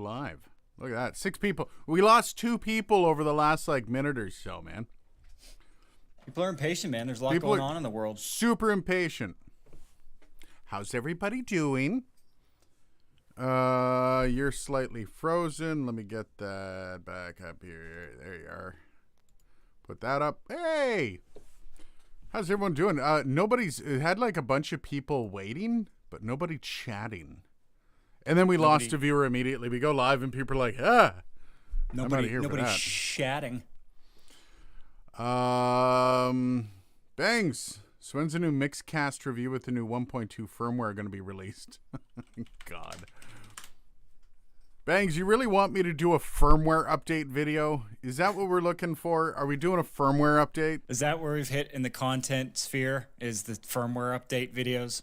live. Look at that. 6 people. We lost 2 people over the last minute or so, man. People are impatient, man. There's a lot going on in the world. Super impatient. How's everybody doing? You're slightly frozen. Let me get that back up here. There you are. Put that up. Hey! How's everyone doing? Nobody's had a bunch of people waiting, but nobody chatting. And then we lost a viewer immediately. We go live and people are like, Nobody's chatting. Bangs. So when's the new Mixcast review with the new 1.2 firmware going to be released? God. Bangs, you really want me to do a firmware update video? Is that what we're looking for? Are we doing a firmware update? Is that where we've hit in the content sphere? Is the firmware update videos?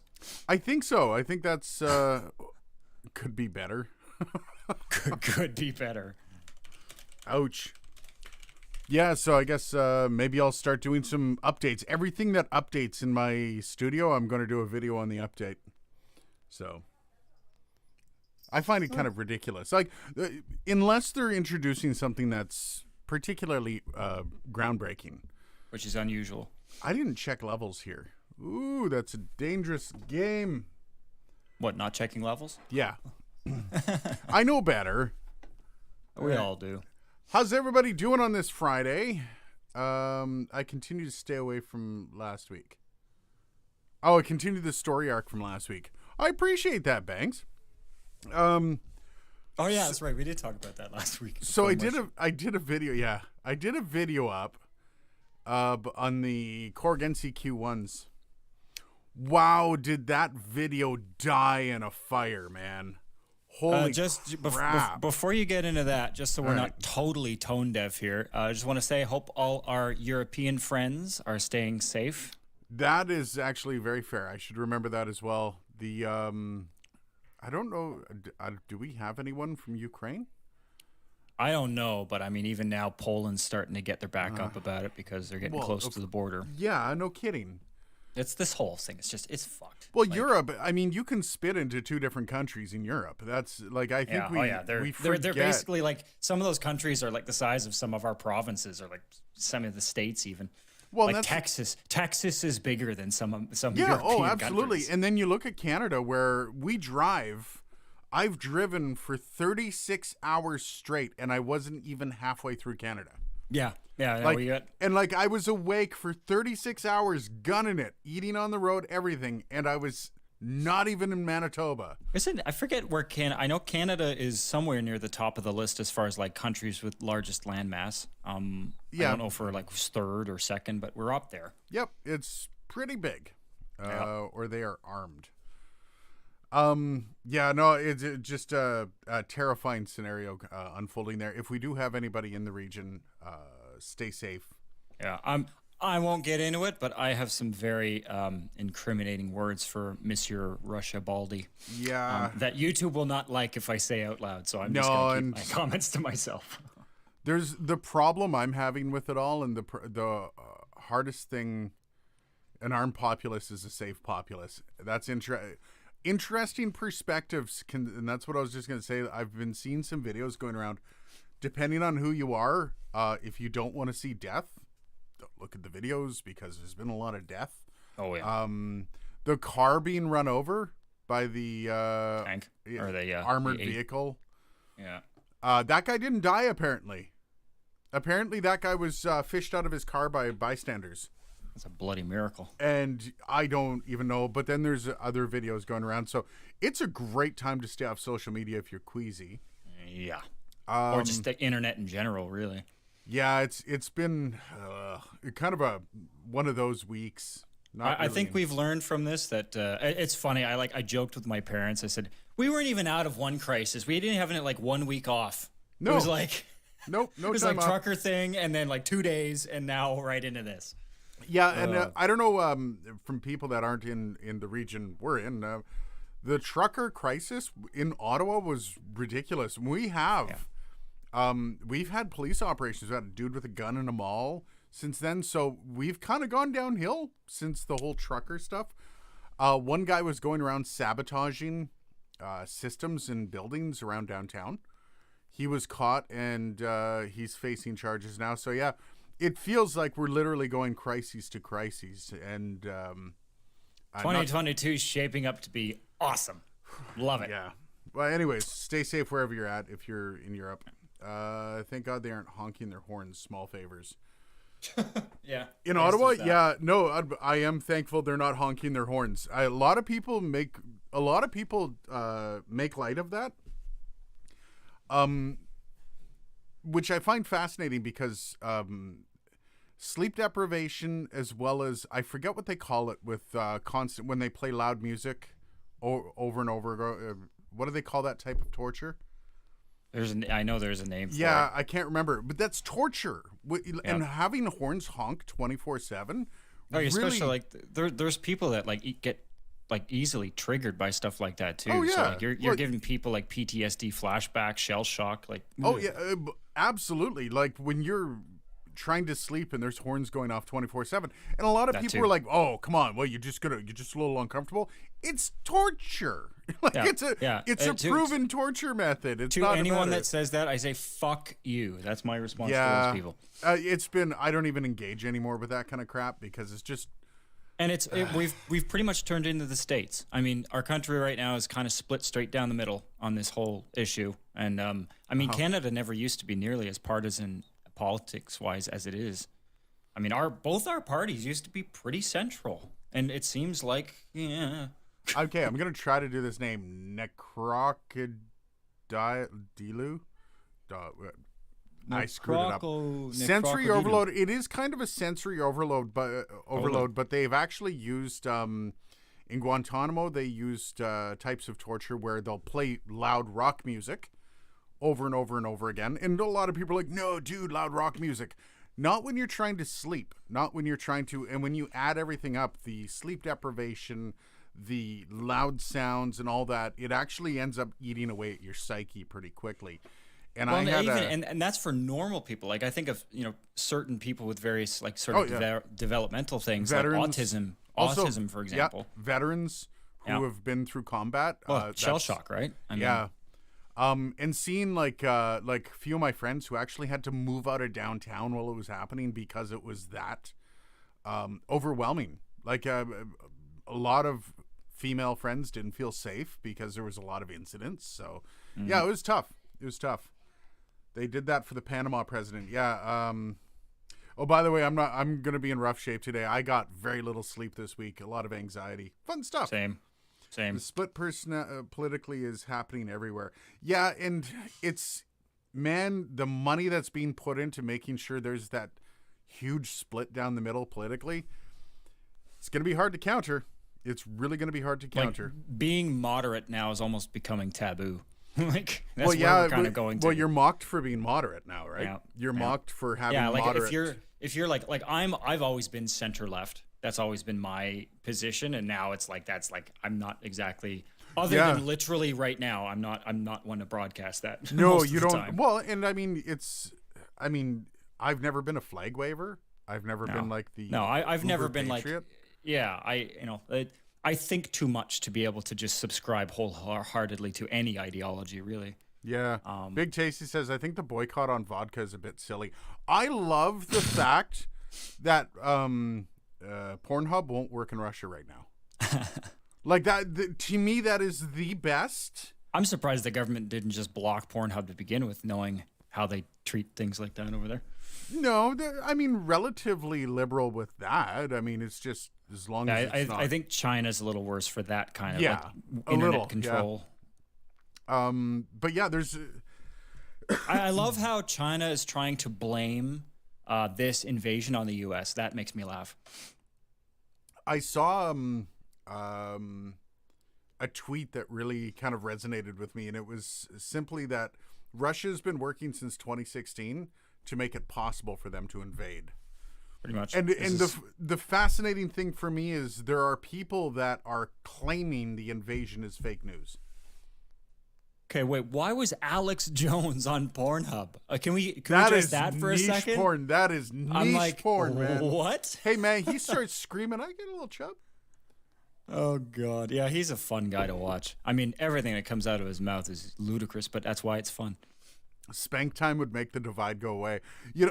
I think so. I think that's could be better. could be better. Ouch. Yeah, so I guess maybe I'll start doing some updates. Everything that updates in my studio, I'm going to do a video on the update. So I find it kind of ridiculous. Unless they're introducing something that's particularly groundbreaking. Which is unusual. I didn't check levels here. Ooh, that's a dangerous game. What, not checking levels? Yeah. I know better. We all do. How's everybody doing on this Friday? I continue to stay away from last week. Oh, I continued the story arc from last week. I appreciate that, Banks. Oh yeah, that's right. We did talk about that last week. So I did a video. Yeah, I did a video up on the Korg NCQ1s. Wow, did that video die in a fire, man? Holy crap. Before you get into that, just so we're not totally tone deaf here, I just want to say I hope all our European friends are staying safe. That is actually very fair. I should remember that as well. The I don't know. Do we have anyone from Ukraine? I don't know, but I mean, even now, Poland's starting to get their back up about it because they're getting close to the border. Yeah, no kidding. It's this whole thing. It's fucked. Well, Europe. I mean, you can spit into 2 different countries in Europe. That's I think we forget. They're basically some of those countries are the size of some of our provinces, or some of the states even. Well, Texas. Texas is bigger than some European absolutely. countries. And then you look at Canada, where we drive. I've driven for 36 hours straight, and I wasn't even halfway through Canada. Yeah. I was awake for 36 hours, gunning it, eating on the road, everything, and I was not even in Manitoba. I forget where Canada. I know Canada is somewhere near the top of the list as far as countries with largest landmass. I don't know if we're third or second, but we're up there. Yep, it's pretty big. Or they are armed. It's just a terrifying scenario unfolding there. If we do have anybody in the region, stay safe. Yeah, I won't get into it, but I have some very incriminating words for Monsieur Russia Baldi. Yeah. That YouTube will not like if I say out loud, so I'm just going to keep my comments to myself. There's the problem I'm having with it all, and the hardest thing, an armed populace is a safe populace. That's interesting perspectives, and that's what I was just going to say. I've been seeing some videos going around. Depending on who you are, if you don't want to see death, don't look at the videos, because there's been a lot of death. Oh yeah. The car being run over by the tank or the armored vehicle. Yeah. That guy didn't die apparently. Apparently that guy was fished out of his car by bystanders. That's a bloody miracle. And I don't even know, but then there's other videos going around. So it's a great time to stay off social media if you're queasy. Yeah. Or just the internet in general, really. Yeah, it's been kind of one of those weeks. I think we've learned from this that it's funny. I joked with my parents. I said, we weren't even out of one crisis. We didn't have it 1 week off. No. It was nope, no. It was time off. Trucker thing, and then 2 days, and now right into this. Yeah, and I don't know from people that aren't in the region we're in. The trucker crisis in Ottawa was ridiculous. We've had police operations. We had a dude with a gun in a mall since then. So we've kind of gone downhill since the whole trucker stuff. One guy was going around sabotaging systems in buildings around downtown. he was caught, and he's facing charges now. So yeah, it feels like we're literally going crises to crises, and 2022 is shaping up to be awesome. Love it. Yeah. Well, anyways, stay safe wherever you're at. If you're in Europe, thank God they aren't honking their horns. Small favors. Yeah. In Ottawa, yeah, no, I am thankful they're not honking their horns. A lot of people make light of that, which I find fascinating because sleep deprivation, as well as I forget what they call it with constant when they play loud music over and over. What do they call that type of torture? I know there's a name for it. Yeah, I can't remember, but that's torture. And having horns honk 24/7. Oh, especially like there's people that like get like easily triggered by stuff like that too. Oh yeah, so, like, you're giving people like PTSD, flashback, shell shock. Like oh yeah, absolutely. Like when you're trying to sleep and there's horns going off 24/7, and a lot of people are like, "Oh, come on, well you're just a little uncomfortable." It's torture. Like it's a proven torture method. It's to not anyone that says that, I say fuck you. That's my response to those people. It's been I don't even engage anymore with that kind of crap because it's just. And we've pretty much turned into the States. I mean, our country right now is kind of split straight down the middle on this whole issue. And I mean, Canada never used to be nearly as partisan politics wise as it is. I mean, both our parties used to be pretty central, and it seems like Okay, I'm gonna try to do this name Necrocodilu. I screwed it up. Sensory overload. It is kind of a sensory overload, but they've actually used in Guantanamo. They used types of torture where they'll play loud rock music over and over and over again, and a lot of people are like, "No, dude, loud rock music." Not when you're trying to sleep. Not when you're trying to, and when you add everything up, the sleep deprivation, the loud sounds, and all that, it actually ends up eating away at your psyche pretty quickly. And and that's for normal people. Like I think of certain people with various like sort of developmental things, veterans, like autism, for example. Yeah, veterans who have been through combat. Shell shock, right? I mean, and seeing like a few of my friends who actually had to move out of downtown while it was happening because it was that overwhelming. Like a lot of female friends didn't feel safe because there was a lot of incidents. So yeah, it was tough. It was tough. They did that for the Panama president. Yeah. Oh, by the way, I'm going to be in rough shape today. I got very little sleep this week. A lot of anxiety. Fun stuff. Same. The split politically is happening everywhere. Yeah, and the money that's being put into making sure there's that huge split down the middle politically, it's going to be hard to counter. It's really going to be hard to counter. Like, being moderate now is almost becoming taboo. Like that's where we're kind of going to. Well, you're mocked for being moderate now, right? Yeah. You're mocked for having moderate. if you're like I've always been center left. That's always been my position, and now it's like I'm not exactly than literally right now. I'm not one to broadcast that. No, you don't. Time. Well, and I mean I've never been a flag waver. I've never been like the I've never been patriot. I think too much to be able to just subscribe wholeheartedly to any ideology, really. Yeah. Big Tasty says, I think the boycott on vodka is a bit silly. I love the fact that Pornhub won't work in Russia right now. Like that, to me, that is the best. I'm surprised the government didn't just block Pornhub to begin with, knowing how they treat things like that over there. No, I mean, relatively liberal with that. I mean, it's just as long as it's not. I think China's a little worse for that kind of internet control. Yeah. But yeah, there's. I love how China is trying to blame this invasion on the U.S. That makes me laugh. I saw a tweet that really kind of resonated with me, and it was simply that Russia's been working since 2016 to make it possible for them to invade. Pretty much. And the fascinating thing for me is there are people that are claiming the invasion is fake news. Okay, wait. Why was Alex Jones on Pornhub? Can we address that for a second? Porn. That is niche porn, man. What? Hey, man, he starts screaming, I get a little chub. Oh, God. Yeah, he's a fun guy to watch. I mean, everything that comes out of his mouth is ludicrous, but that's why it's fun. Spank time would make the divide go away.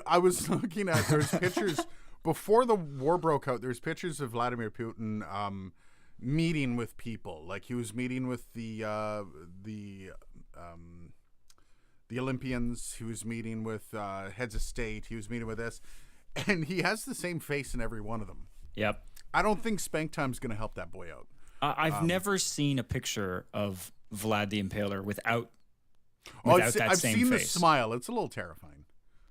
I was looking at there's pictures before the war broke out. There's pictures of Vladimir Putin meeting with people. Like he was meeting with the Olympians. He was meeting with heads of state. He was meeting with this, and he has the same face in every one of them. Yep. I don't think Spank Time's going to help that boy out. I've never seen a picture of Vlad the Impaler without that I've same seen face. the smile. It's a little terrifying.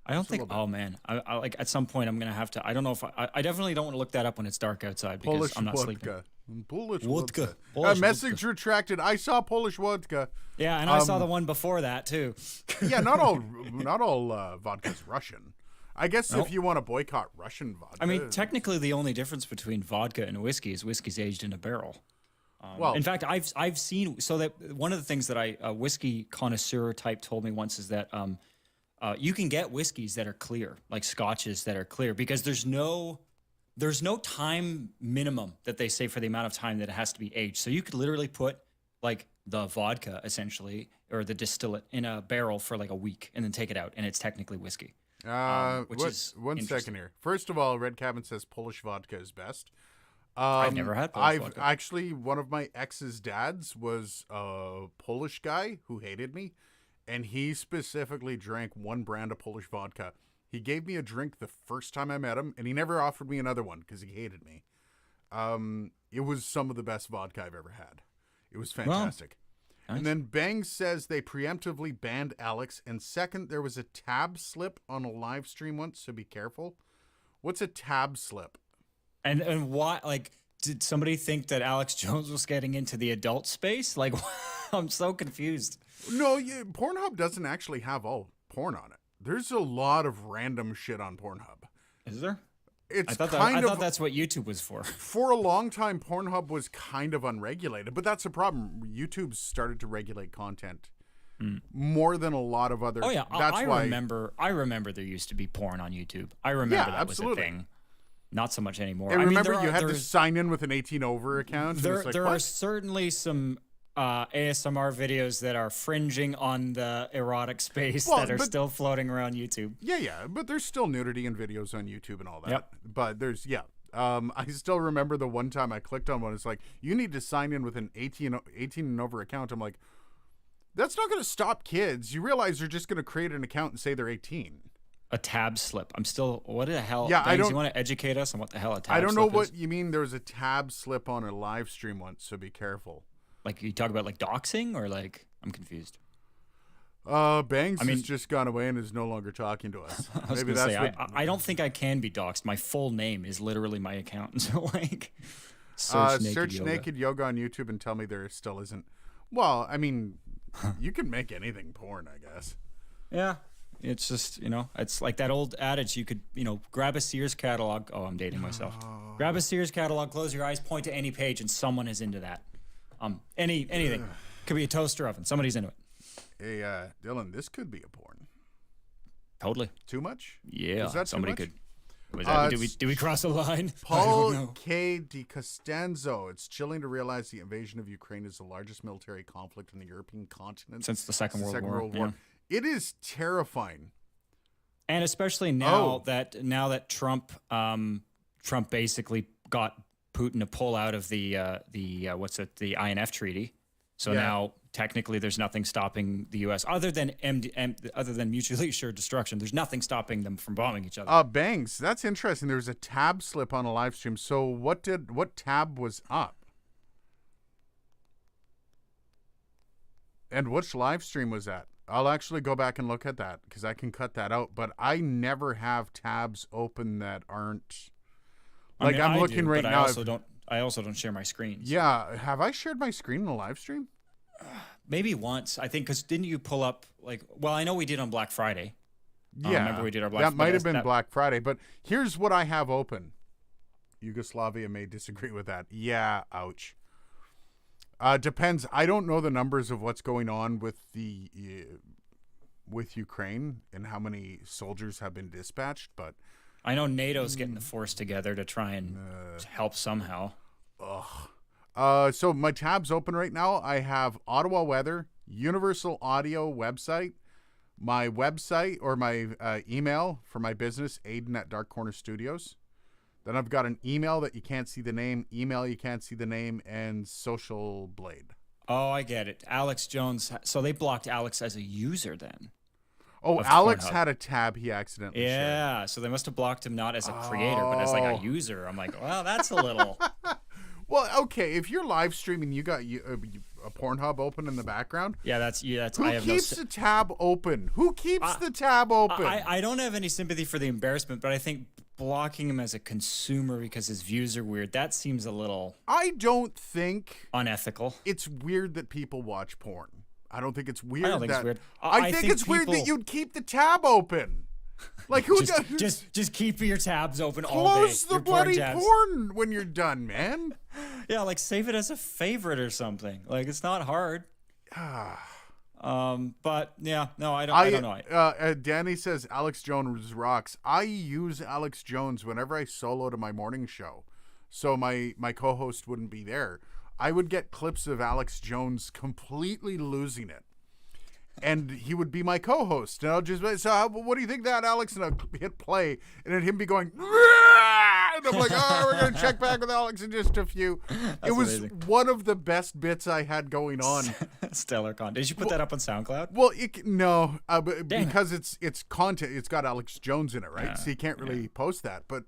I don't think. Oh man, I like at some point I'm gonna have to. I don't know if I definitely don't want to look that up when it's dark outside because Polish I'm not vodka. sleeping. Polish Vodka. vodka. Polish Message vodka. retracted. I saw Polish vodka. Yeah, and I saw the one before that too. Yeah, not all vodka's Russian. I guess if you want to boycott Russian vodka. I mean, technically, the only difference between vodka and whiskey is whiskey's aged in a barrel. well, In fact, I've seen so that one of the things that a whiskey connoisseur type told me once is that you can get whiskeys that are clear, like scotches that are clear, because there's no time minimum that they say for the amount of time that it has to be aged. So you could literally put like the vodka essentially or the distillate in a barrel for like a week and then take it out, and it's technically whiskey. Which is one interesting. second here. First of all, Red Cabin says Polish vodka is best. I've never had Polish vodka. Actually, one of my ex's dads was a Polish guy who hated me, and he specifically drank one brand of Polish vodka. He gave me a drink the first time I met him, and he never offered me another one because he hated me. It was some of the best vodka I've ever had. It was fantastic. Nice. And then Bang says they preemptively banned Alex. And second, there was a tab slip on a live stream once, so be careful. What's a tab slip? And why? Like, did somebody think that Alex Jones was getting into the adult space? Like, I'm so confused. No, Pornhub doesn't actually have all porn on it. There's a lot of random shit on Pornhub. Is there? It's I thought that's what YouTube was for. For a long time, Pornhub was kind of unregulated, but that's a problem. YouTube started to regulate content more than a lot of other. Oh yeah, that's I why. remember there used to be porn on YouTube. I remember that absolutely. was a thing. Not so much anymore. And remember, there you had to there's- sign in with an 18 over account. and There, it's like, there what? are certainly some ASMR videos that are fringing on the erotic space Well, that are but- still floating around YouTube. Yeah, but there's still nudity in videos on YouTube and all that. Yep. But there's I still remember the one time I clicked on one. It's like you need to sign in with an 18 and over account. I'm like, that's not going to stop kids. You realize you're just going to create an account and say they're 18. A tab slip. I'm still. What the hell? Yeah, I Bangs, don't- You want to educate us on what the hell a tab slip I don't know is? what you mean. There was a tab slip on a live stream once, so be careful. Like you talk about like doxing or like I'm confused. Bangs I mean- has just gone away and is no longer talking to us. I was Maybe gonna that's say what. I don't think I can be doxed. My full name is literally my account. So like search Naked Yoga on YouTube and tell me there still isn't. Well, I mean, you can make anything porn, I guess. Yeah. It's just, it's like that old adage. You could, grab a Sears catalog. Oh, I'm dating myself. Grab a Sears catalog, close your eyes, point to any page, and someone is into that. Anything. Could be a toaster oven. Somebody's into it. Hey, Dylan, this could be a porn. Totally. Too much? Yeah. Is that too somebody much? could. Was that, it's- did we cross a line? I don't Paul know. K. DiCostanzo. It's chilling to realize the invasion of Ukraine is the largest military conflict on the European continent Since the Second World War. Yeah. It is terrifying. And especially now Oh. that Trump basically got Putin to pull out of the INF treaty. So Yeah. now technically there's nothing stopping the U.S. other than mutually assured destruction. There's nothing stopping them from bombing each other. Bangs, that's interesting. There was a tab slip on a live stream. So what tab was up? And which live stream was that? I'll actually go back and look at that because I can cut that out. But I never have tabs open that aren't. Like I'm looking right now. I also don't share my screens. Yeah, have I shared my screen in a live stream? Maybe once, I think, because didn't you pull up I know we did on Black Friday. Yeah, remember we did our Black That might Friday- have been that- Black Friday. But here's what I have open. Yugoslavia may disagree with that. Yeah, ouch. Depends. I don't know the numbers of what's going on with with Ukraine and how many soldiers have been dispatched, but I know NATO's getting the force together to try and help somehow. so my tab's open right now. I have Ottawa weather, Universal Audio website, my website or my email for my business, Aiden at Dark Corner Studios. Then I've got an email that you can't see the name, email you can't see the name, and Social Blade. Oh, I get it. Alex Jones. So they blocked Alex as a user then. Oh, Alex had a tab he accidentally shared. Yeah, so they must have blocked him not as a creator, but as like a user. I'm like, well, that's a little. Well, okay, if you're live streaming, you got a Pornhub open in the background. Yeah, that's. Who keeps the tab open? Who keeps the tab open? I don't have any sympathy for the embarrassment, but I think blocking him as a consumer because his views are weird, that seems a little. I don't think unethical. It's weird that people watch porn. I don't think it's weird. I don't think it's weird. I think it's weird that you'd keep the tab open. Like who does? Just keep your tabs open all day. Close the bloody porn when you're done, man. Yeah, like save it as a favorite or something. Like it's not hard. But yeah, no, I don't know. Danny says Alex Jones rocks. I use Alex Jones whenever I solo to my morning show, so my co-host wouldn't be there. I would get clips of Alex Jones completely losing it, and he would be my co-host, and I'll just say, so what do you think of that, Alex? And I'll hit play, and then him be going, and I'm like, oh, we're going to check back with Alex in just a few. It was amazing. One of the best bits I had going on. Stellar content. Did you put that up on SoundCloud? Well, no, because it's content. It's got Alex Jones in it, right? So you can't really post that, but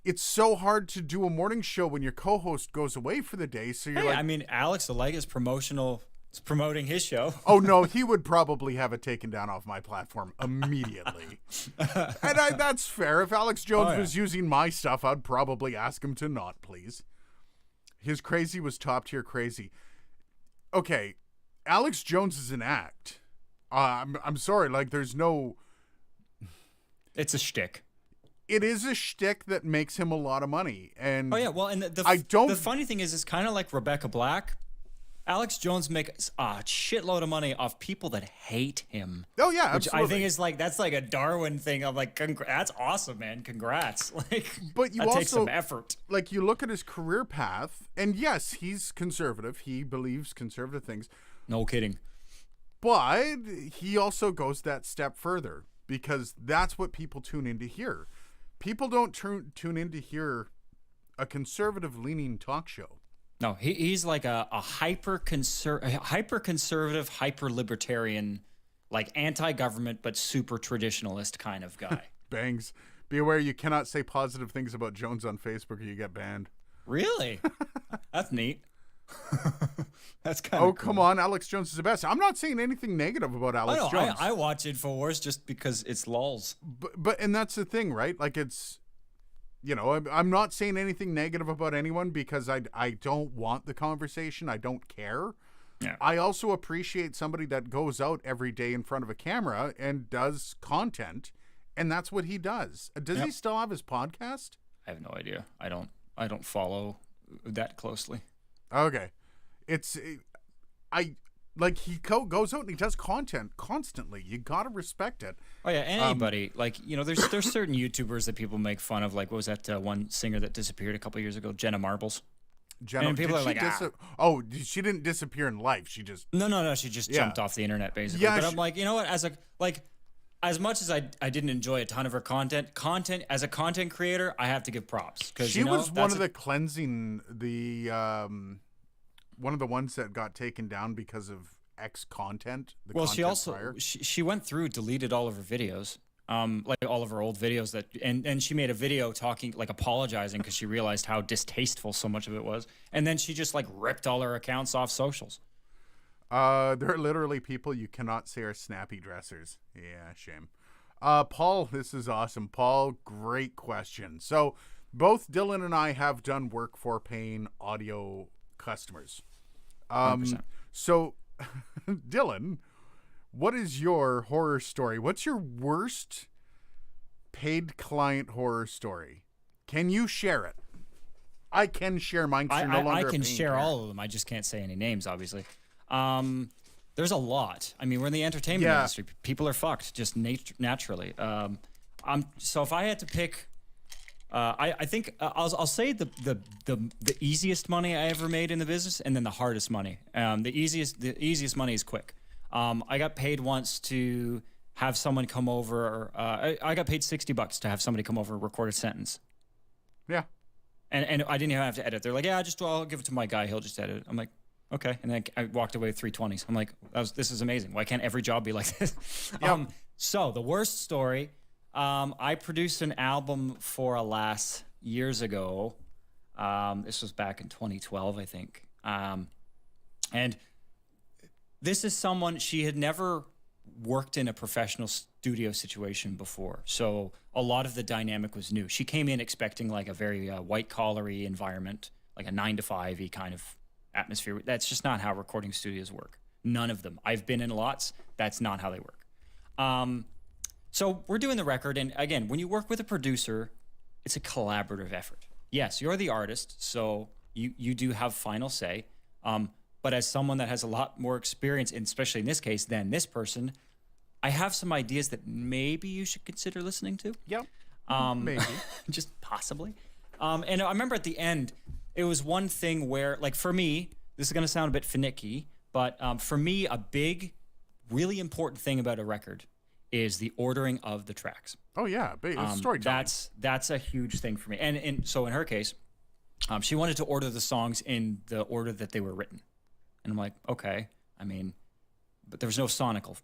it's so hard to do a morning show when your co-host goes away for the day. So you're I mean, Alex, the leg is promoting his show. Oh no, he would probably have it taken down off my platform immediately. And that's fair. If Alex Jones was using my stuff, I'd probably ask him to not, please. His crazy was top tier crazy. Okay, Alex Jones is an act. I'm sorry, like there's no. It's a shtick. It is a shtick that makes him a lot of money, and and the funny thing is, it's kind of like Rebecca Black. Alex Jones makes a shitload of money off people that hate him. Oh yeah, which absolutely. I think is like that's like a Darwin thing of like, that's awesome, man. Congrats. Like, but you that also takes some effort. Like you look at his career path, and yes, he's conservative. He believes conservative things. No kidding. But he also goes that step further because that's what people tune in to hear. People don't tune in to hear a conservative-leaning talk show. No, he's like a hyper-conservative, hyper-libertarian, like anti-government but super traditionalist kind of guy. Bangs. Be aware you cannot say positive things about Jones on Facebook or you get banned. Really? That's neat. That's kind of cool. Come on, Alex Jones is the best. I'm not saying anything negative about Alex Jones. I watch InfoWars just because it's lulz. But and that's the thing, right? Like it's, I'm not saying anything negative about anyone because I don't want the conversation. I don't care. Yeah. I also appreciate somebody that goes out every day in front of a camera and does content, and that's what he does. Does he still have his podcast? I have no idea. I don't follow that closely. Okay. He goes out and he does content constantly. You gotta respect it. Oh yeah, anybody there's certain YouTubers that people make fun of. Like, what was that one singer that disappeared a couple years ago, Jenna Marbles? And people are like, she didn't disappear in life. She just no, she just jumped off the internet basically. Yeah, but I'm like, you know what? As much as I didn't enjoy a ton of her content as a content creator, I have to give props because she was one of the cleansing one of the ones that got taken down because of X content. She went through, deleted all of her videos, like all of her old videos and she made a video talking, like apologizing because she realized how distasteful so much of it was, and then she just like ripped all her accounts off socials. There are literally people you cannot say are snappy dressers. Yeah, shame. Paul, this is awesome. Paul, great question. So both Dylan and I have done work for paying audio customers. 100%. So Dylan, what is your horror story? What's your worst paid client horror story? Can you share it? I can share mine. I can share all of them. I just can't say any names, obviously. There's a lot. I mean, we're in the entertainment industry. People are fucked just naturally. So if I had to pick, I think I'll say the easiest money I ever made in the business, and then the hardest money. The easiest money is quick. I got paid once to have someone come over. I got paid $60 to have somebody come over and record a sentence. Yeah. And I didn't even have to edit. They're like, yeah, I'll give it to my guy. He'll just edit it. I'm like, okay. And then I walked away with 320s. I'm like, this is amazing. Why can't every job be like this? Yep. So the worst story, I produced an album for Alas years ago. This was back in 2012, I think. And this is someone, she had never worked in a professional studio situation before. So a lot of the dynamic was new. She came in expecting like a very white-collary environment, like a 9-to-5-y kind of atmosphere. That's just not how recording studios work. None of them. I've been in lots. That's not how they work. So we're doing the record. And again, when you work with a producer, it's a collaborative effort. Yes, you're the artist, so you do have final say. But as someone that has a lot more experience, and especially in this case, than this person, I have some ideas that maybe you should consider listening to. Yep. Maybe. Just possibly. And I remember at the end, it was one thing where, like for me, this is going to sound a bit finicky, but for me, a big, really important thing about a record is the ordering of the tracks. Oh yeah, storytelling. That's a huge thing for me. And so in her case, she wanted to order the songs in the order that they were written. And I'm like, okay. I mean, but there was no sonical.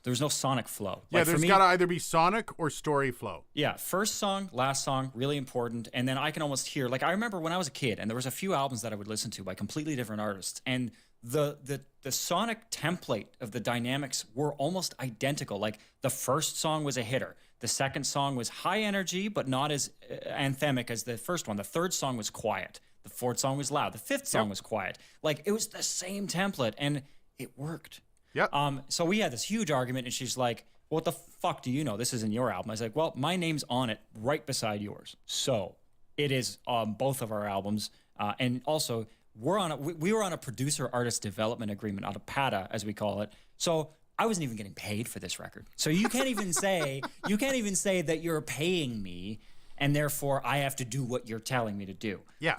There was no sonic flow. Yeah, like there's got to either be sonic or story flow. Yeah, first song, last song, really important. And then I can almost hear, like I remember when I was a kid, and there was a few albums that I would listen to by completely different artists, and the sonic template of the dynamics were almost identical. Like the first song was a hitter. The second song was high energy, but not as anthemic as the first one. The third song was quiet. The fourth song was loud. The fifth song was quiet. Like it was the same template, and it worked. Yep. So we had this huge argument, and she's like, well, what the fuck do you know? This isn't your album. I was like, well, my name's on it right beside yours. So it is both of our albums. And also, we were on a producer-artist development agreement out of PATA, as we call it. So I wasn't even getting paid for this record. So you can't even say that you're paying me, and therefore I have to do what you're telling me to do. Yeah.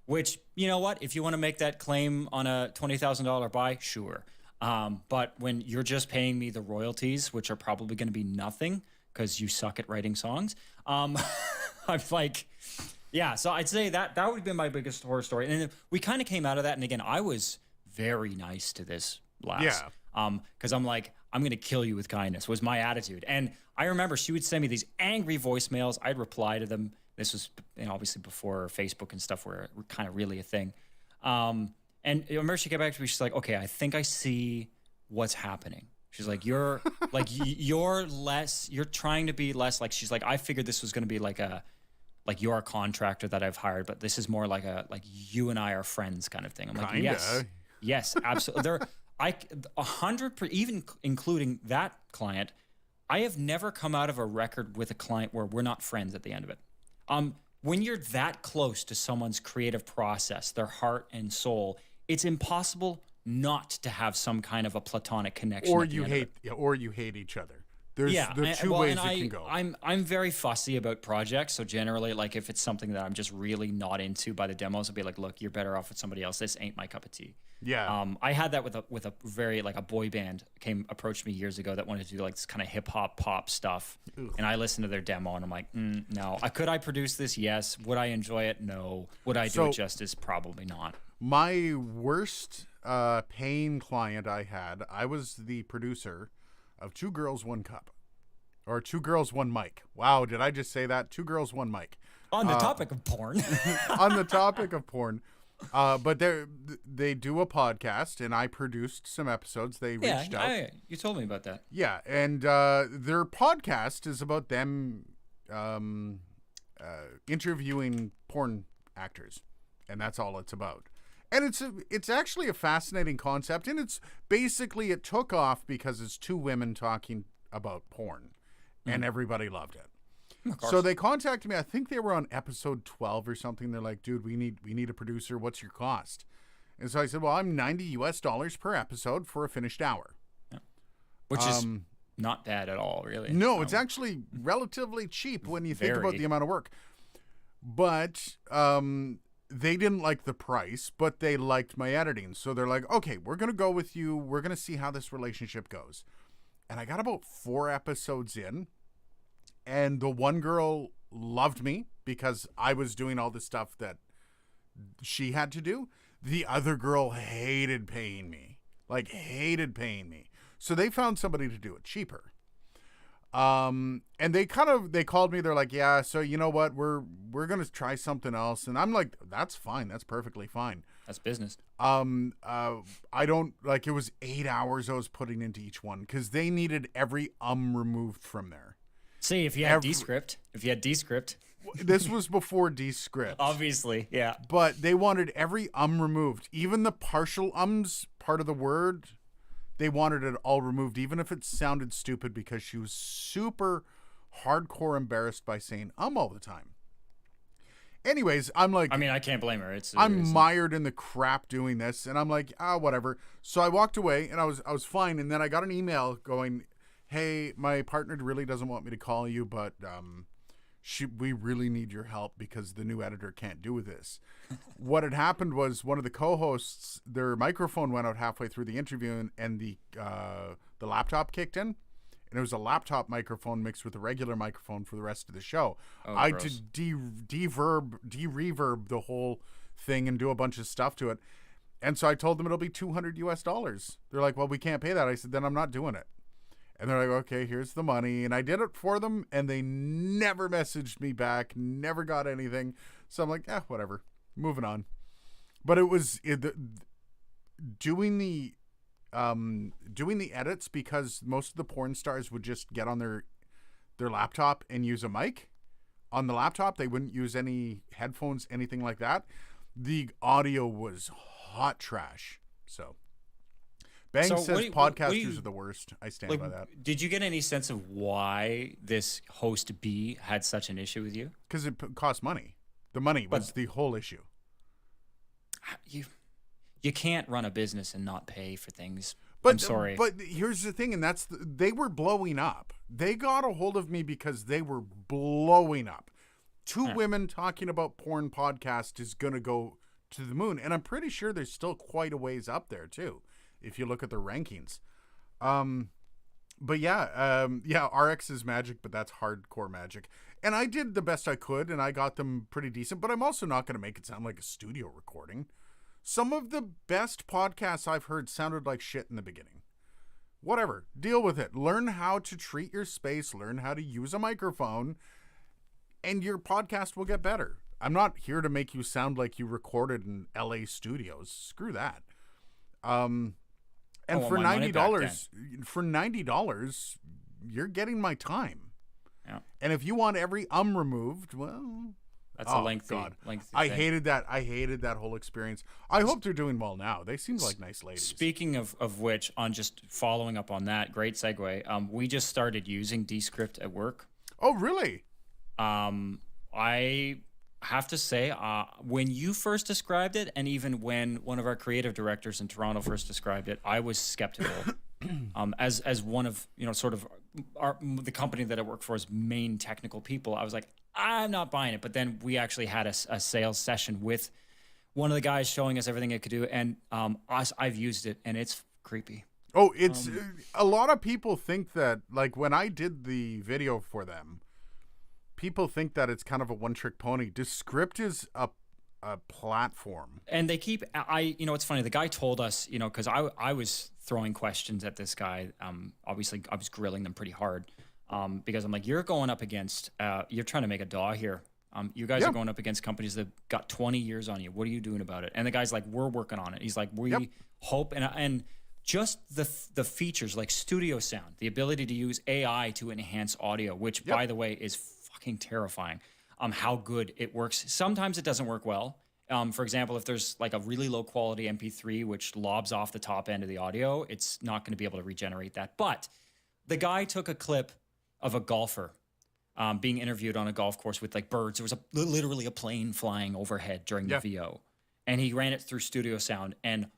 Which, you know what? If you want to make that claim on a $20,000 buy, sure. But when you're just paying me the royalties, which are probably going to be nothing because you suck at writing songs, I'm like, yeah. So I'd say that would have been my biggest horror story. And then we kind of came out of that. And again, I was very nice to this lass. Yeah. Because I'm like, I'm going to kill you with kindness was my attitude. And I remember she would send me these angry voicemails. I'd reply to them. This was obviously before Facebook and stuff were kind of really a thing. And I remember she came back to me. She's like, "Okay, I think I see what's happening." She's like, "You're like you're trying to be less like." She's like, "I figured this was going to be like you're a contractor that I've hired, but this is more like you and I are friends kind of thing." I'm like, "Yes, absolutely." There, 100%, even including that client, I have never come out of a record with a client where we're not friends at the end of it. When you're that close to someone's creative process, their heart and soul, it's impossible not to have some kind of a platonic connection. Or you hate each other. There's two ways it can go. I'm very fussy about projects, so generally, like if it's something that I'm just really not into by the demos, I'll be like, look, you're better off with somebody else. This ain't my cup of tea. Yeah. I had that with a very like a boy band approached me years ago that wanted to do like this kind of hip hop pop stuff, and I listened to their demo and I'm like, no. Could I produce this? Yes. Would I enjoy it? No. Would I do it justice? Probably not. My worst paying client I was the producer of Two Girls, One Cup. Or Two Girls, One Mic. Wow, did I just say that? Two Girls, One Mic. On the topic of porn. On the topic of porn. But they do a podcast, and I produced some episodes. They reached out. You told me about that. Yeah, and their podcast is about them interviewing porn actors, and that's all it's about. And it's actually a fascinating concept, and it's basically it took off because it's two women talking about porn, and everybody loved it. So they contacted me. I think they were on episode 12 or something. They're like, "Dude, we need a producer. What's your cost?" And so I said, "Well, I'm $90 per episode for a finished hour." Yeah. Which is not bad at all, really. No, it's actually relatively cheap when you think about the amount of work. But they didn't like the price, but they liked my editing. So they're like, "Okay, we're going to go with you. We're going to see how this relationship goes." and I got about 4 episodes in, and the one girl loved me because I was doing all the stuff that she had to do. The other girl hated paying me. Like, hated paying me. So they found somebody to do it cheaper. And they called me. They're like, yeah, so you know what? We're going to try something else. And I'm like, that's fine. That's perfectly fine. That's business. I don't, like, it was 8 hours I was putting into each one because they needed every removed from there. See, if you had Descript, This was before Descript. Obviously, yeah. But they wanted every removed. Even the partial part of the word, they wanted it all removed, even if it sounded stupid, because she was super hardcore embarrassed by saying all the time. Anyways, I'm like... I mean, I can't blame her. I'm mired in the crap doing this, and I'm like, whatever. So I walked away, and I was fine, and then I got an email going, hey, my partner really doesn't want me to call you, but... we really need your help because the new editor can't do this. What had happened was one of the co-hosts, their microphone went out halfway through the interview, and the laptop kicked in, and it was a laptop microphone mixed with a regular microphone for the rest of the show. I had to de-reverb the whole thing and do a bunch of stuff to it. And so I told them it'll be $200. They're like, well, we can't pay that. I said, then I'm not doing it. And they're like, okay, here's the money. And I did it for them, and they never messaged me back, never got anything. So I'm like, whatever, moving on. But it was doing the edits, because most of the porn stars would just get on their laptop and use a mic on the laptop. They wouldn't use any headphones, anything like that. The audio was hot trash. So... Bang says podcasters are the worst. I stand by that. Did you get any sense of why this host B had such an issue with you? Because it cost money. The money was the whole issue. You can't run a business and not pay for things. But, I'm sorry. But here's the thing, and they were blowing up. They got a hold of me because they were blowing up. Two women talking about porn podcast is going to go to the moon. And I'm pretty sure there's still quite a ways up there, too, if you look at the rankings. But RX is magic, but that's hardcore magic. And I did the best I could, and I got them pretty decent, but I'm also not going to make it sound like a studio recording. Some of the best podcasts I've heard sounded like shit in the beginning. Whatever. Deal with it. Learn how to treat your space, learn how to use a microphone, and your podcast will get better. I'm not here to make you sound like you recorded in LA studios. Screw that. And for $90, you're getting my time. Yeah. And if you want every removed, well, that's a lengthy I thing. hated that. I hated that whole experience. I hope they're doing well now. They seem like nice ladies. Speaking of which, on just following up on that, great segue. We just started using Descript at work. Oh, really? I have to say, when you first described it, and even when one of our creative directors in Toronto first described it, I was skeptical. As one of sort of the company that I work for, as main technical people, I was like, I'm not buying it. But then we actually had a sales session with one of the guys showing us everything it could do, and I've used it, and it's creepy. Oh, it's a lot of people think that, like, when I did the video for them, people think that it's kind of a one-trick pony. Descript is a platform, and they keep. It's funny. The guy told us, because I was throwing questions at this guy. Obviously, I was grilling them pretty hard, because I'm like, you're going up against. You're trying to make a DAW here. You guys are going up against companies that got 20 years on you. What are you doing about it? And the guy's like, we're working on it. He's like, we hope and just the features like studio sound, the ability to use AI to enhance audio, which by the way is fucking terrifying. How good it works. Sometimes it doesn't work well. For example, if there's like a really low quality MP3 which lobs off the top end of the audio, it's not going to be able to regenerate that. But the guy took a clip of a golfer being interviewed on a golf course with like birds. There was literally a plane flying overhead during the VO, and he ran it through studio sound, and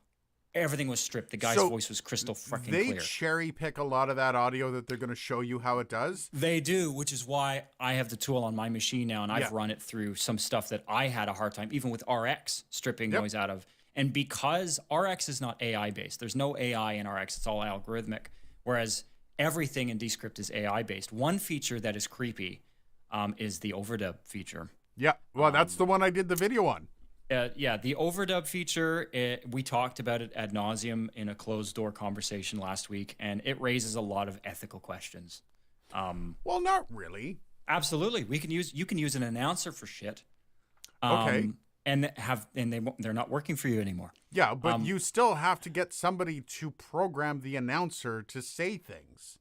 everything was stripped. The guy's voice was crystal fucking clear. They cherry pick a lot of that audio that they're going to show you how it does. They do, which is why I have the tool on my machine now, and I've run it through some stuff that I had a hard time, even with RX, stripping noise out of. And because RX is not AI based, there's no AI in RX, it's all algorithmic. Whereas everything in Descript is AI based. One feature that is creepy is the overdub feature. Yeah, well, that's the one I did the video on. Yeah, the overdub feature, we talked about it ad nauseum in a closed door conversation last week, and it raises a lot of ethical questions. Well, not really. Absolutely, you can use an announcer for shit. Okay. And they're not working for you anymore. Yeah, but you still have to get somebody to program the announcer to say things.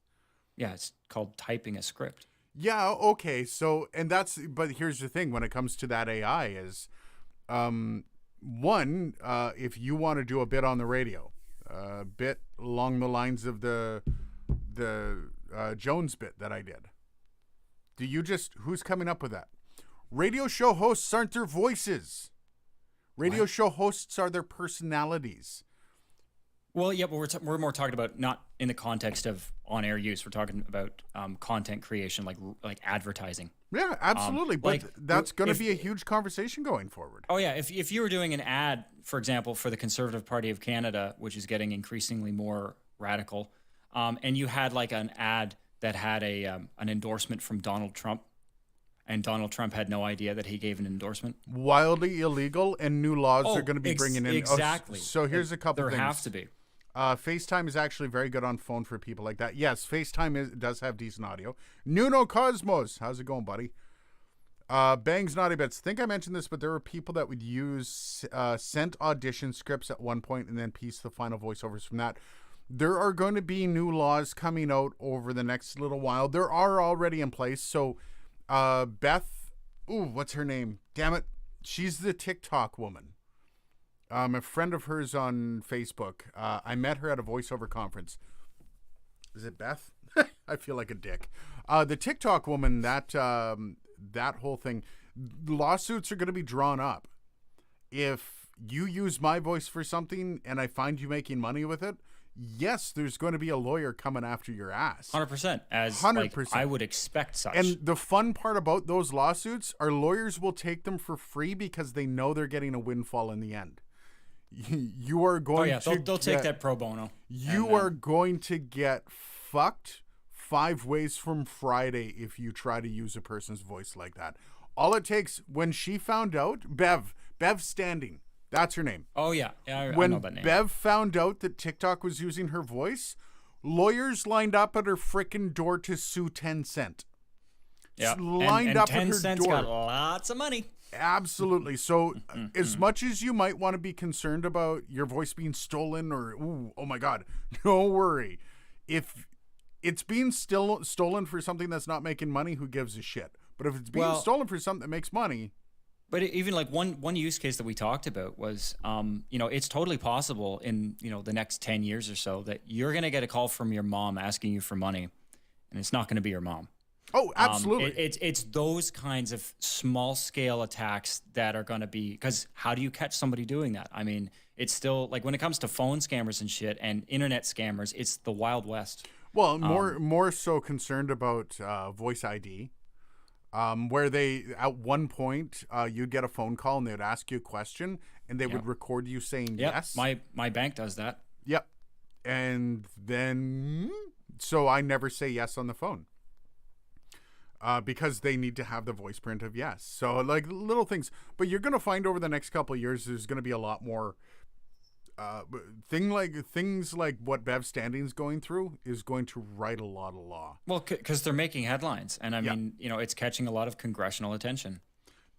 Yeah, it's called typing a script. Yeah, okay. So, but here's the thing when it comes to that AI is, one, if you want to do a bit on the radio, a bit along the lines of the Jones bit that I did, who's coming up with that? Radio show hosts aren't their voices. Radio show hosts are their personalities. Well, yeah, but we're more talking about not in the context of on-air use. We're talking about content creation, like advertising. Yeah, absolutely. But that's going to be a huge conversation going forward. Oh yeah, if you were doing an ad, for example, for the Conservative Party of Canada, which is getting increasingly more radical, and you had like an ad that had an endorsement from Donald Trump, and Donald Trump had no idea that he gave an endorsement. Wildly illegal, and new laws are going to be bringing in. Exactly. So here's a couple things. There have to be. FaceTime is actually very good on phone for people like that. Yes, FaceTime does have decent audio. Nuno Cosmos, how's it going, buddy? Bangs Naughty Bits. I think I mentioned this, but there were people that would use sent audition scripts at one point and then piece the final voiceovers from that. There are going to be new laws coming out over the next little while. There are already in place. So Beth, what's her name? Damn it. She's the TikTok woman. A friend of hers on Facebook. I met her at a voiceover conference. Is it Beth? I feel like a dick. The TikTok woman, that whole thing, lawsuits are going to be drawn up. If you use my voice for something and I find you making money with it, yes, there's going to be a lawyer coming after your ass. 100%. 100%. I would expect such. And the fun part about those lawsuits are lawyers will take them for free because they know they're getting a windfall in the end. You are going they'll take that pro bono. You are going to get fucked 5 ways from Friday if you try to use a person's voice like that. All it takes, when she found out, Bev Standing, that's her name. Oh yeah, I when know that name. Bev found out that TikTok was using her voice, lawyers lined up at her frickin' door to sue Tencent. Yeah, lined up at her Tencent's door. got lots of money. Absolutely. So as much as you might want to be concerned about your voice being stolen or, oh my God, don't worry. If it's being stolen for something that's not making money, who gives a shit? But if it's being stolen for something that makes money. But even like one use case that we talked about was, it's totally possible in, the next 10 years or so that you're going to get a call from your mom asking you for money, and it's not going to be your mom. Oh, absolutely. It's those kinds of small scale attacks that are going to be, because how do you catch somebody doing that? I mean, it's still like when it comes to phone scammers and shit and internet scammers, it's the Wild West. Well, more so concerned about voice ID, where they at one point you'd get a phone call and they would ask you a question and they would record you saying yes. My bank does that. Yep. And then so I never say yes on the phone. Because they need to have the voice print of yes. So like little things, but you're going to find over the next couple of years, there's going to be a lot more things like what Bev Standing's going through is going to write a lot of law. Well, because they're making headlines, and I mean, it's catching a lot of congressional attention.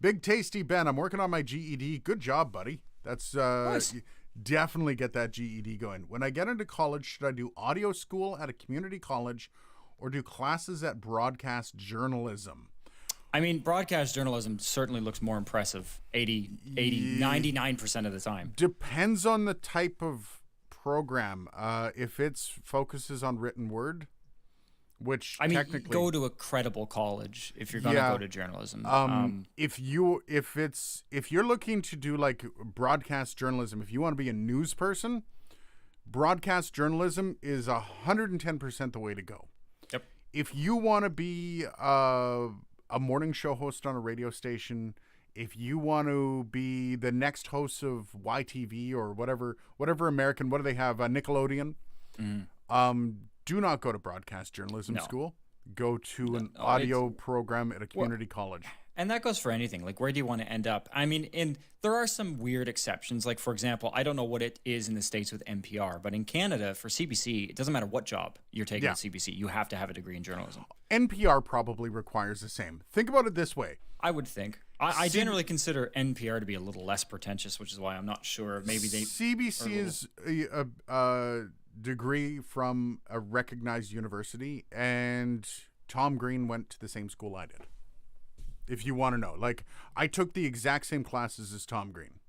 Big Tasty Ben, I'm working on my GED. Good job, buddy. That's nice. Definitely get that GED going. When I get into college, should I do audio school at a community college or do classes at broadcast journalism? I mean, broadcast journalism certainly looks more impressive 99% of the time. Depends on the type of program. If it's focuses on written word, which technically go to a credible college if you're going to go to journalism. If you're looking to do like broadcast journalism, if you want to be a news person, broadcast journalism is 110% the way to go. Yep. If you want to be a morning show host on a radio station, if you want to be the next host of YTV or whatever American, what do they have? Nickelodeon. do not go to broadcast journalism No. school. Go to an No, audio program at a community college. And that goes for anything. Like, where do you want to end up? I mean, there are some weird exceptions. Like, for example, I don't know what it is in the States with NPR, but in Canada, for CBC, it doesn't matter what job you're taking at CBC. You have to have a degree in journalism. NPR probably requires the same. Think about it this way. I would think. I generally consider NPR to be a little less pretentious, which is why I'm not sure. Maybe they... CBC is a degree from a recognized university, and Tom Green went to the same school I did. If you want to know, like, I took the exact same classes as Tom Green.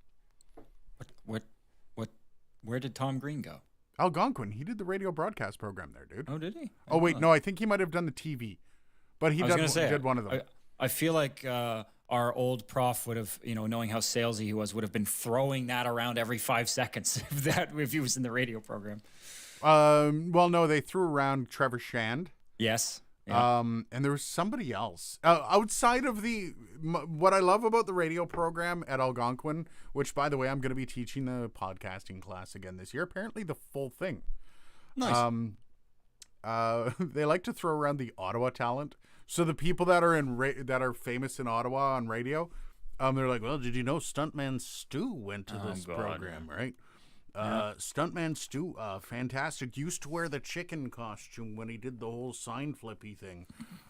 Where did Tom Green go? Algonquin. He did the radio broadcast program there, dude. Oh, did he? Oh wait, no, I think he might have done the TV, but he did one of them. I feel like our old prof would have, knowing how salesy he was, would have been throwing that around every 5 seconds if he was in the radio program. Well, no, they threw around Trevor Shand. Yes. Yeah. And there was somebody else outside of what I love about the radio program at Algonquin, which, by the way, I'm going to be teaching the podcasting class again this year. Apparently, the full thing. Nice. They like to throw around the Ottawa talent. So the people that are that are famous in Ottawa on radio, they're like, well, did you know Stuntman Stu went to this program, right? Stuntman Stu, fantastic. Used to wear the chicken costume when he did the whole sign flippy thing.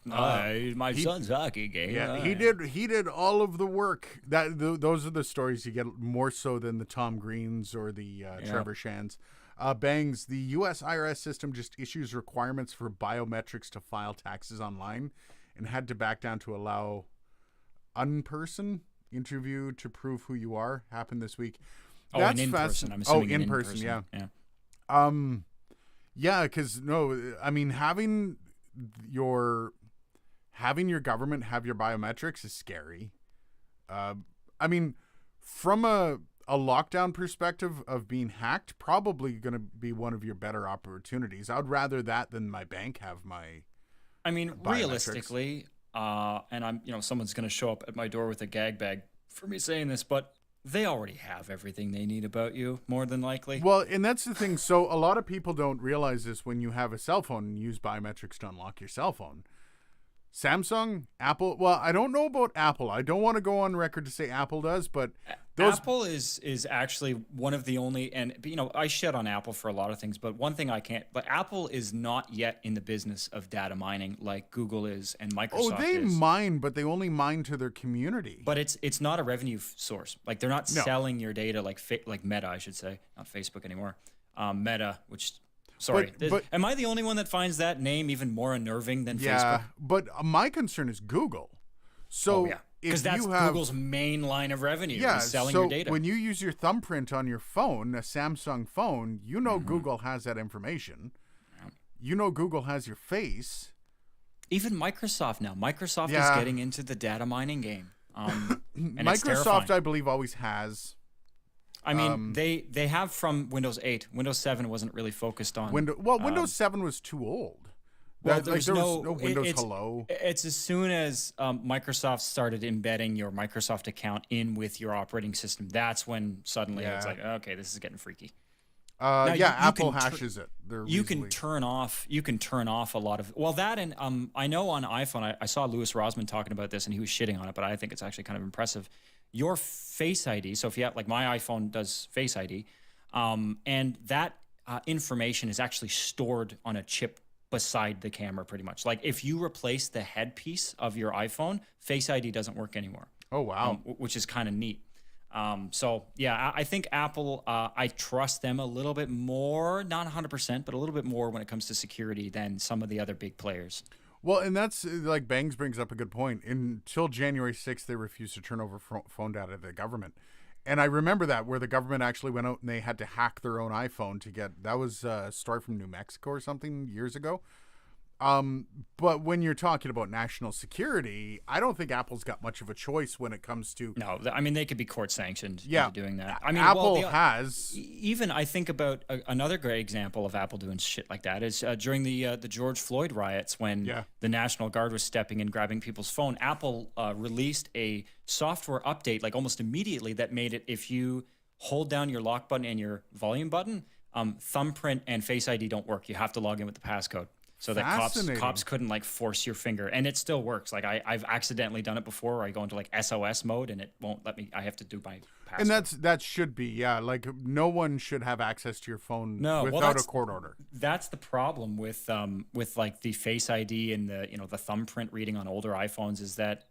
My son's hockey game. Yeah, he did all of the work. Those are the stories you get more so than the Tom Greens or the Trevor Shands. Bangs, the U.S. IRS system just issues requirements for biometrics to file taxes online, and had to back down to allow in-person interview to prove who you are. Happened this week. That's in person. I'm assuming in person. Yeah. Yeah, because having your government have your biometrics is scary. From a lockdown perspective of being hacked, probably going to be one of your better opportunities. I'd rather that than my bank have my. Realistically, and I'm someone's going to show up at my door with a gag bag for me saying this, but they already have everything they need about you, more than likely. Well, and that's the thing. So a lot of people don't realize this when you have a cell phone and use biometrics to unlock your cell phone. Samsung, Apple. Well, I don't know about Apple. I don't want to go on record to say Apple does, but Apple is actually one of the only, and I shed on Apple for a lot of things, but one thing I can't. But Apple is not yet in the business of data mining like Google is and Microsoft. Oh, they mine, but they only mine to their community. But it's not a revenue source. Like they're not selling your data like Meta, I should say, not Facebook anymore. Meta, which. Sorry, but am I the only one that finds that name even more unnerving than Facebook? Yeah, but my concern is Google. So because that's Google's main line of revenue is selling your data. When you use your thumbprint on your phone, a Samsung phone, Google has that information. Google has your face. Even Microsoft now. Microsoft is getting into the data mining game. And Microsoft, I believe, always has. They have from Windows 8. Windows 7 wasn't really focused on. Windows 7 was too old. There was no Windows Hello. It's as soon as Microsoft started embedding your Microsoft account in with your operating system, that's when suddenly it's like, okay, this is getting freaky. Apple hashes it. You can turn off a lot of that, and I know on iPhone I saw Louis Rosman talking about this, and he was shitting on it, but I think it's actually kind of impressive. Your Face ID, so if you have, like my iPhone does Face ID, and that information is actually stored on a chip beside the camera pretty much. Like if you replace the headpiece of your iPhone, Face ID doesn't work anymore. Oh, wow. Which is kind of neat. I think Apple, I trust them a little bit more, not 100%, but a little bit more when it comes to security than some of the other big players. Well, and that's like Bangs brings up a good point. Until January 6th, they refused to turn over phone data to the government. And I remember that where the government actually went out and they had to hack their own iPhone to get, that was a story from New Mexico or something years ago. But when you're talking about national security, I don't think Apple's got much of a choice when it comes to. No, I mean, they could be court sanctioned into doing that. I mean, Apple has. Even I think about another great example of Apple doing shit like that is during the George Floyd riots when the National Guard was stepping in, grabbing people's phone. Apple released a software update like almost immediately that made it, if you hold down your lock button and your volume button, thumbprint and Face ID don't work. You have to log in with the passcode. So that cops couldn't like force your finger, and it still works. Like I've accidentally done it before, where I go into like SOS mode and it won't let me. I have to do my passcode. And that should be, yeah. Like no one should have access to your phone without a court order. That's the problem with like the Face ID and the the thumbprint reading on older iPhones is that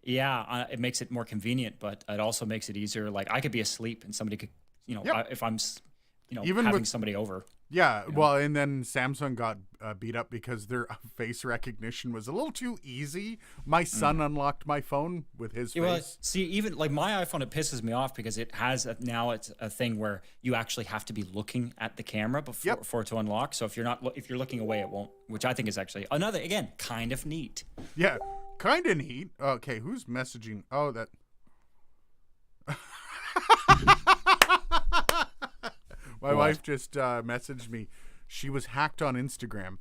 it makes it more convenient, but it also makes it easier. Like I could be asleep and somebody could if I'm even having somebody over. Yeah, well, and then Samsung got beat up because their face recognition was a little too easy. My son unlocked my phone with his face. Well, see, even like my iPhone, it pisses me off because it has now it's a thing where you actually have to be looking at the camera for it to unlock. So if you're looking away, it won't. Which I think is actually another kind of neat. Yeah, kind of neat. Okay, who's messaging? Oh, that. My wife just messaged me. She was hacked on Instagram.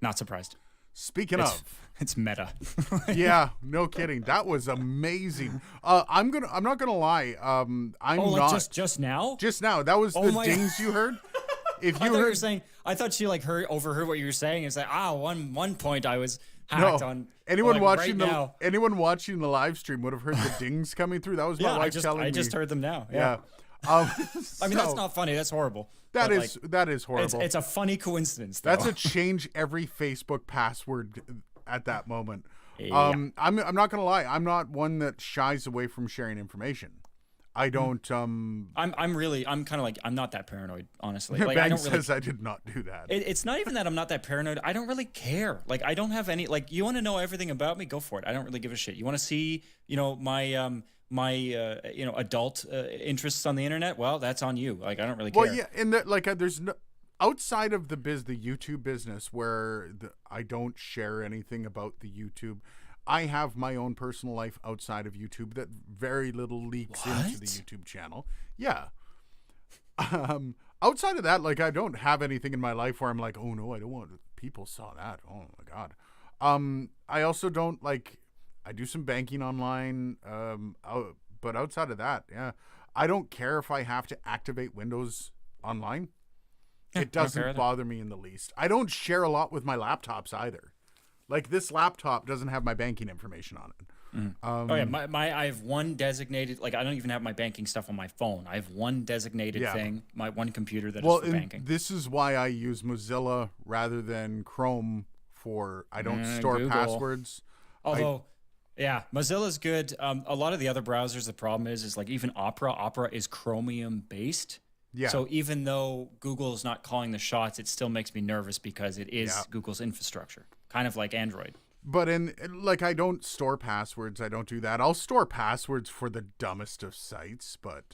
Not surprised. Speaking of, it's Meta. Yeah, no kidding. That was amazing. I'm not gonna lie. Just now. Just now. That was the dings you heard. If you were saying, I thought she like overheard what you were saying. It's like one point I was hacked on. Anyone watching the live stream would have heard the dings coming through. That was my wife telling me. I just heard them now. Yeah. I mean, that's not funny. That's horrible. That is horrible. It's a funny coincidence, though. That's a change every Facebook password at that moment. Yeah. I'm not gonna lie. I'm not one that shies away from sharing information. I don't. I'm kind of like I'm not that paranoid, honestly. Like Ben says I did not do that. It's not even that I'm not that paranoid. I don't really care. Like I don't have any. Like you want to know everything about me? Go for it. I don't really give a shit. You want to see my adult interests on the internet? Well, that's on you. Like I don't really care. Well, yeah, and there's no outside of the YouTube business where I don't share anything about the YouTube. I have my own personal life outside of YouTube that very little leaks into the YouTube channel. Yeah. Outside of that, like I don't have anything in my life where I'm like, oh no, I don't want people saw that. Oh my God. I also don't like. I do some banking online, but outside of that, I don't care if I have to activate Windows online. It doesn't bother me in the least. I don't share a lot with my laptops either. Like this laptop doesn't have my banking information on it. I have one designated. Like I don't even have my banking stuff on my phone. I have one designated thing, my one computer that is for banking. This is why I use Mozilla rather than Chrome I don't store Google. Passwords. Although. Yeah, Mozilla's good. A lot of the other browsers, the problem is like even Opera is Chromium based. Yeah. So even though Google is not calling the shots, it still makes me nervous because it is Google's infrastructure, kind of like Android. But I don't store passwords. I don't do that. I'll store passwords for the dumbest of sites, but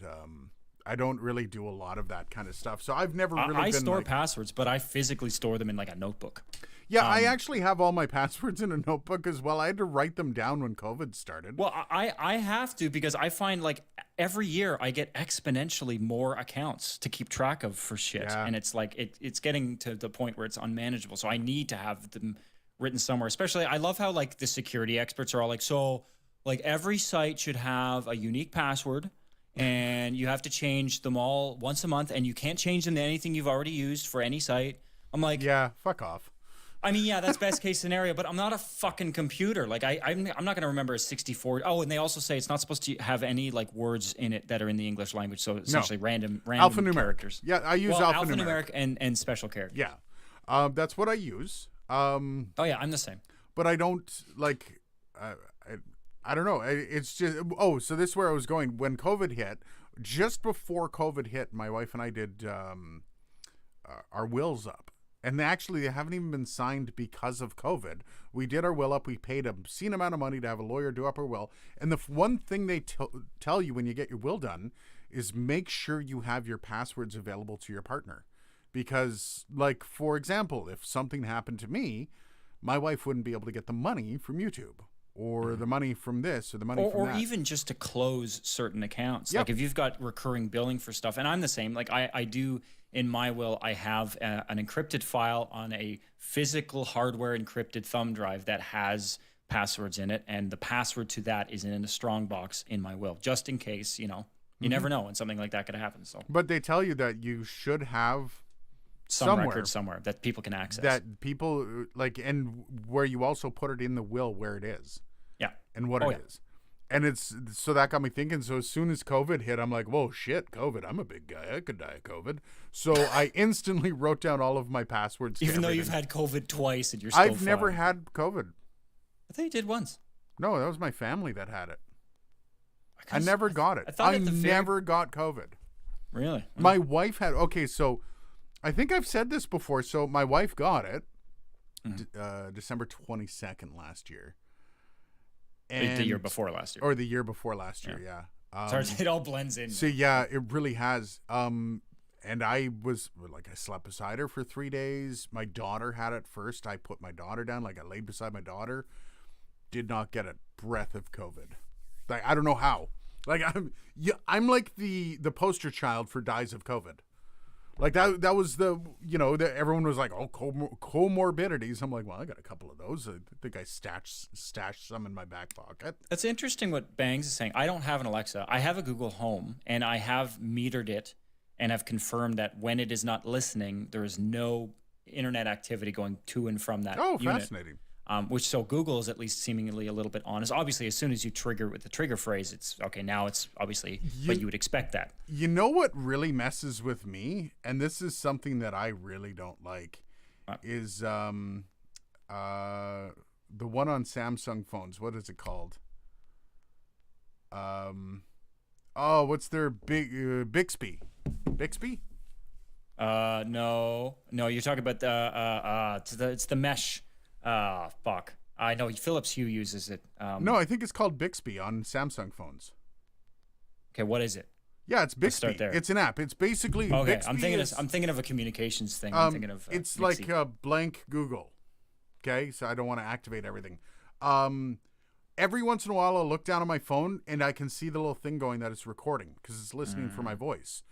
I don't really do a lot of that kind of stuff. So I've never really I store passwords, but I physically store them in like a notebook. Yeah, I actually have all my passwords in a notebook as well. I had to write them down when COVID started. Well, I have to because I find like every year I get exponentially more accounts to keep track of for shit. Yeah. And it's like it's getting to the point where it's unmanageable. So I need to have them written somewhere. Especially I love how like the security experts are all like, so like every site should have a unique password and you have to change them all once a month and you can't change them to anything you've already used for any site. I'm like, yeah, fuck off. I mean, yeah, that's best case scenario, but I'm not a fucking computer. Like, I'm not going to remember a 64. Oh, and they also say it's not supposed to have any, like, words in it that are in the English language. So essentially random alphanumeric characters. Yeah, I use alphanumeric and special characters. Yeah. That's what I use. Oh, yeah, I'm the same. But I don't, like, I don't know. It's just, so this is where I was going. When COVID hit, just before COVID hit, my wife and I did our wills up. And they haven't even been signed because of COVID. We did our will up. We paid an obscene amount of money to have a lawyer do up our will. And the one thing they tell you when you get your will done is make sure you have your passwords available to your partner. Because, like, for example, if something happened to me, my wife wouldn't be able to get the money from YouTube or the money from this or the money from that. Or even just to close certain accounts. Yep. Like if you've got recurring billing for stuff, and I'm the same. Like I do... In my will, I have an encrypted file on a physical hardware encrypted thumb drive that has passwords in it, and the password to that is in a strong box in my will, just in case, You never know when something like that could happen. So But they tell you that you should have some record somewhere that people can access. that people like, and where you also put it in the will where it is yeah. and what it is. And it's so that got me thinking. So as soon as COVID hit, I'm like, whoa, shit, COVID. I'm a big guy. I could die of COVID. So I instantly wrote down all of my passwords. Even though you've had COVID twice and you're still I've never had COVID. I thought you did once. No, that was my family that had it. I never got it. I never got COVID. Really? My wife had. Okay, so I think I've said this before. So my wife got it December 22nd last year. And, the year before last year. Or the year before last year, yeah. Sorry, it all blends in. So yeah, it really has. And I was like, I slept beside her for 3 days. My daughter had it first. I put my daughter down, like I laid beside my daughter. Did not get a breath of COVID. Like, I don't know how. Like, I'm like the poster child for dies of COVID. Like that was the, everyone was like, oh, comorbidities. I'm like, well, I got a couple of those. I think I stashed some in my back pocket. That's interesting what Bangs is saying. I don't have an Alexa. I have a Google Home, and I have metered it and have confirmed that when it is not listening, there is no internet activity going to and from that unit. Fascinating. So Google is at least seemingly a little bit honest. Obviously, as soon as you trigger with the trigger phrase, it's okay. Now it's obviously, but you would expect that. You know what really messes with me, and this is something that I really don't like, is the one on Samsung phones. What is it called? What's their Bixby? Bixby? No, you're talking about it's the mesh. Fuck. I know Philips Hue uses it. No, I think it's called Bixby on Samsung phones. Okay, what is it? Yeah, it's Bixby. Start there. It's an app. It's basically okay. Bixby I'm thinking of a communications thing. I'm thinking of it's Mixi. like a blank Google. Okay, so I don't want to activate everything. Every once in a while, I'll look down on my phone and I can see the little thing going that it's recording because it's listening for my voice,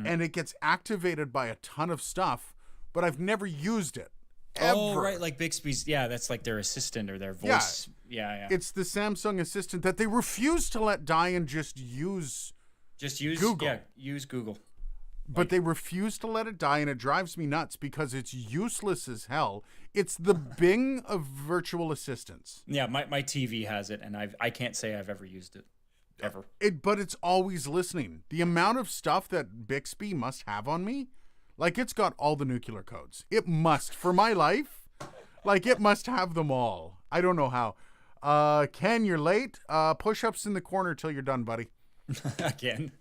and it gets activated by a ton of stuff, but I've never used it. Ever. Oh, right, like Bixby's. Yeah, that's like their assistant or their voice. Yeah. It's the Samsung assistant that they refuse to let die and just use Google. Yeah, use Google. But they refuse to let it die, and it drives me nuts because it's useless as hell. It's the Bing of virtual assistants. Yeah, my TV has it, and I can't say I've ever used it. Ever. But it's always listening. The amount of stuff that Bixby must have on me, like it's got all the nuclear codes. It must, for my life, like it must have them all. I don't know how. Ken, you're late. Push-ups in the corner till you're done, buddy. Ken.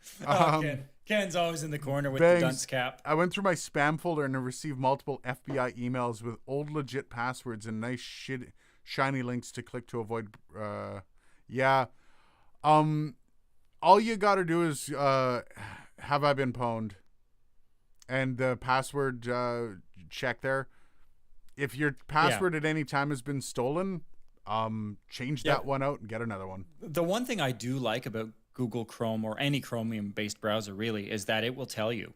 Ken's always in the corner with Bangs, the dunce cap. I went through my spam folder and I received multiple FBI emails with old legit passwords and nice shiny links to click to avoid. All you got to do is have I been pwned, and the password check there. If your password at any time has been stolen, change that one out and get another one. The one thing I do like about Google Chrome or any Chromium-based browser really is that it will tell you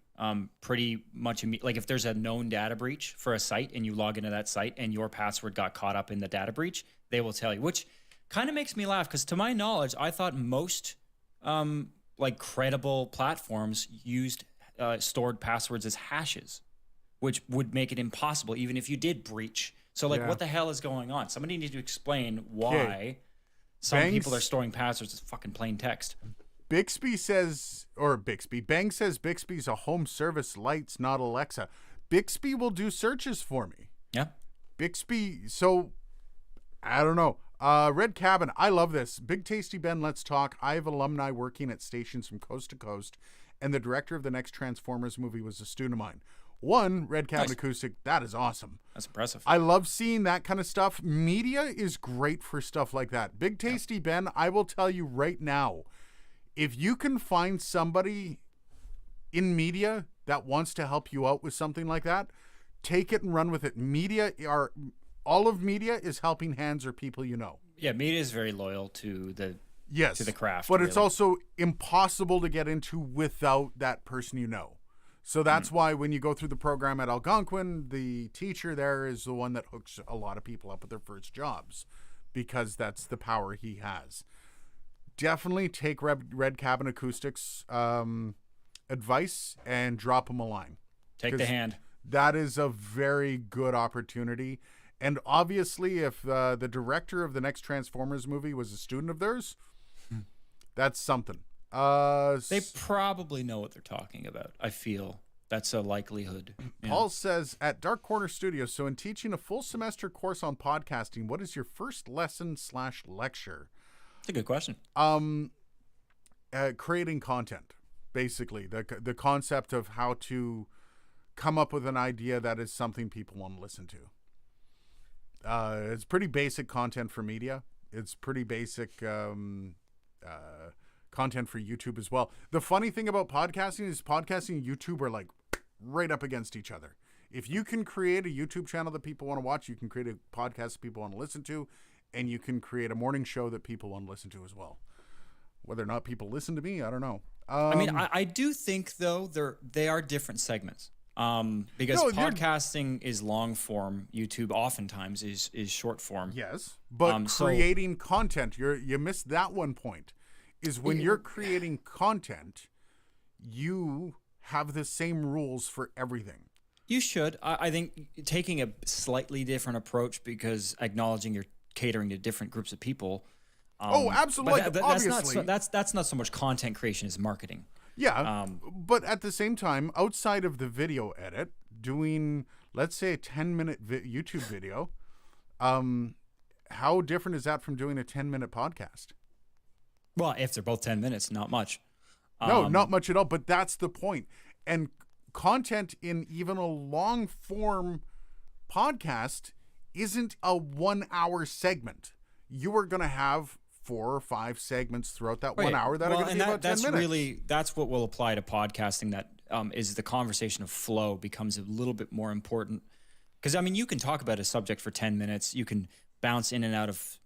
pretty much like if there's a known data breach for a site and you log into that site and your password got caught up in the data breach, they will tell you, which kind of makes me laugh because to my knowledge, I thought most like credible platforms used stored passwords as hashes, which would make it impossible even if you did breach. So like what the hell is going on? somebody needs to explain why some people are storing passwords as fucking plain text. Bang says Bixby's a home service lights, not Alexa. Bixby will do searches for me. Yeah. Bixby, so I don't know. Red Cabin, I love this. Big Tasty Ben, let's talk. I have alumni working at stations from coast to coast, and the director of the next Transformers movie was a student of mine. Red Cabin Acoustic, that is awesome. That's impressive. I love seeing that kind of stuff. Media is great for stuff like that. Big Tasty Ben, I will tell you right now, if you can find somebody in media that wants to help you out with something like that, take it and run with it. All of media is helping hands or people you know. Yeah, media is very loyal to the craft. But it's also impossible to get into without that person you know. So that's why when you go through the program at Algonquin, the teacher there is the one that hooks a lot of people up with their first jobs because that's the power he has. definitely take Red Cabin Acoustics advice and drop them a line. Take the hand. That is a very good opportunity. And obviously, if the director of the next Transformers movie was a student of theirs, that's something. They probably know what they're talking about. I feel that's a likelihood. Paul says, at Dark Corner Studios, so in teaching a full semester course on podcasting, what is your first lesson/lecture? That's a good question. Creating content, basically. The concept of how to come up with an idea that is something people want to listen to. It's pretty basic content for media. It's pretty basic content for YouTube as well. The funny thing about podcasting is podcasting and YouTube are like right up against each other. If you can create a YouTube channel that people want to watch, you can create a podcast that people want to listen to, and you can create a morning show that people want to listen to as well. Whether or not people listen to me, I don't know. I mean, I do think, though, they are different segments. Because podcasting is long form, YouTube oftentimes is short form. Yes, but creating content, you missed that one point, is when you're creating content, you have the same rules for everything. You should. I think taking a slightly different approach, because acknowledging you're catering to different groups of people. Absolutely. Obviously. That's not so much content creation as marketing. Yeah, but at the same time, outside of the video edit, doing, let's say, a 10-minute YouTube video, how different is that from doing a 10-minute podcast? Well, if they're both 10 minutes, not much. No, not much at all, but that's the point. And content in even a long-form podcast isn't a 1-hour segment. You are going to have 4 or 5 segments throughout that 1 hour that are going to be about 10 minutes. That's what will apply to podcasting. That is the conversation of flow becomes a little bit more important. Because, I mean, you can talk about a subject for 10 minutes. You can bounce in and out of,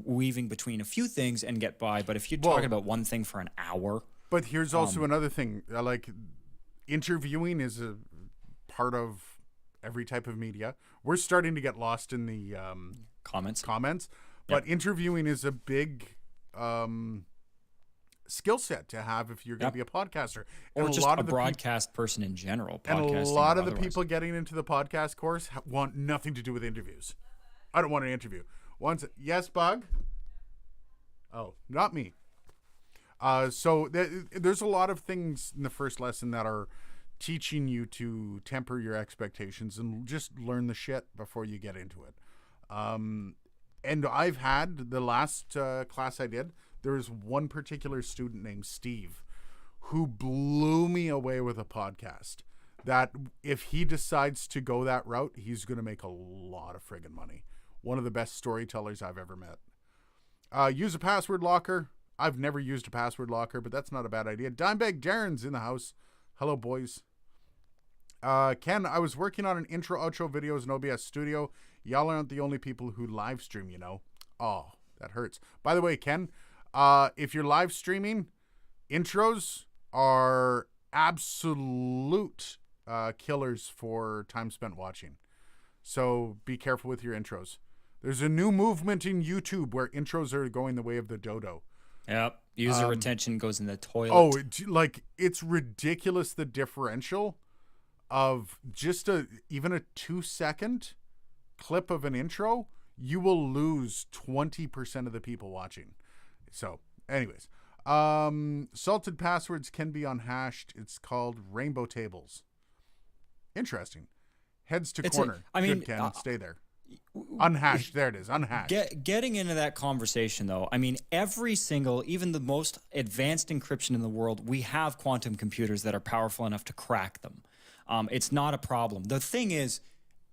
weaving between a few things and get by. But if you're talking about one thing for an hour. But here's also another thing. Like, interviewing is a part of every type of media. We're starting to get lost in the comments. But interviewing is a big skill set to have if you're going to be a podcaster. Or just a broadcast person in general. And a lot of the people getting into the podcast course want nothing to do with interviews. I don't want an interview. Yes, Bug? Oh, not me. So there's a lot of things in the first lesson that are teaching you to temper your expectations and just learn the shit before you get into it. And I've had the last class I did, there was one particular student named Steve who blew me away with a podcast that if he decides to go that route, he's going to make a lot of friggin' money. One of the best storytellers I've ever met. Use a password locker. I've never used a password locker, but that's not a bad idea. Dimebag Darren's in the house. Hello, boys. Ken, I was working on an intro outro videos in OBS Studio. Y'all aren't the only people who live stream, Oh, that hurts. By the way, Ken, if you're live streaming, intros are absolute killers for time spent watching. So be careful with your intros. There's a new movement in YouTube where intros are going the way of the dodo. Yep. User retention goes in the toilet. Oh, it's ridiculous, the differential of just even a 2-second clip of an intro. You will lose 20% of the people watching. So, anyways, salted passwords can be unhashed. It's called rainbow tables. Interesting. Heads to corner. Good, Ken. Stay there. Unhashed. There it is. Unhashed. Getting into that conversation, though, I mean, every single, even the most advanced encryption in the world, we have quantum computers that are powerful enough to crack them. It's not a problem. The thing is,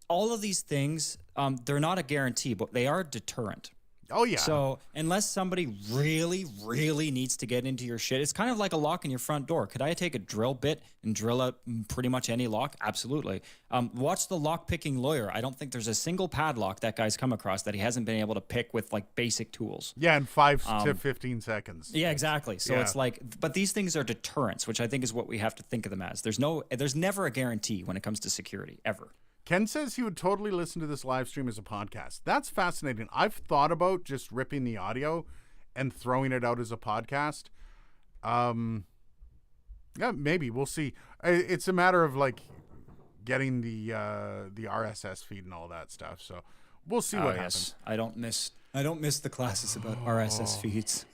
all of these things, they're not a guarantee, but they are a deterrent. Oh, yeah. So unless somebody really, really needs to get into your shit, it's kind of like a lock in your front door. Could I take a drill bit and drill out pretty much any lock? Absolutely. Watch The Lock-Picking Lawyer. I don't think there's a single padlock that guy's come across that he hasn't been able to pick with like basic tools. Yeah, in 5 to 15 seconds. Yeah, exactly. So it's like, but these things are deterrents, which I think is what we have to think of them as. There's never a guarantee when it comes to security, ever. Ken says he would totally listen to this live stream as a podcast. That's fascinating. I've thought about just ripping the audio and throwing it out as a podcast. Yeah, maybe we'll see. It's a matter of like getting the RSS feed and all that stuff. So we'll see what happens. I don't miss the classes about RSS feeds.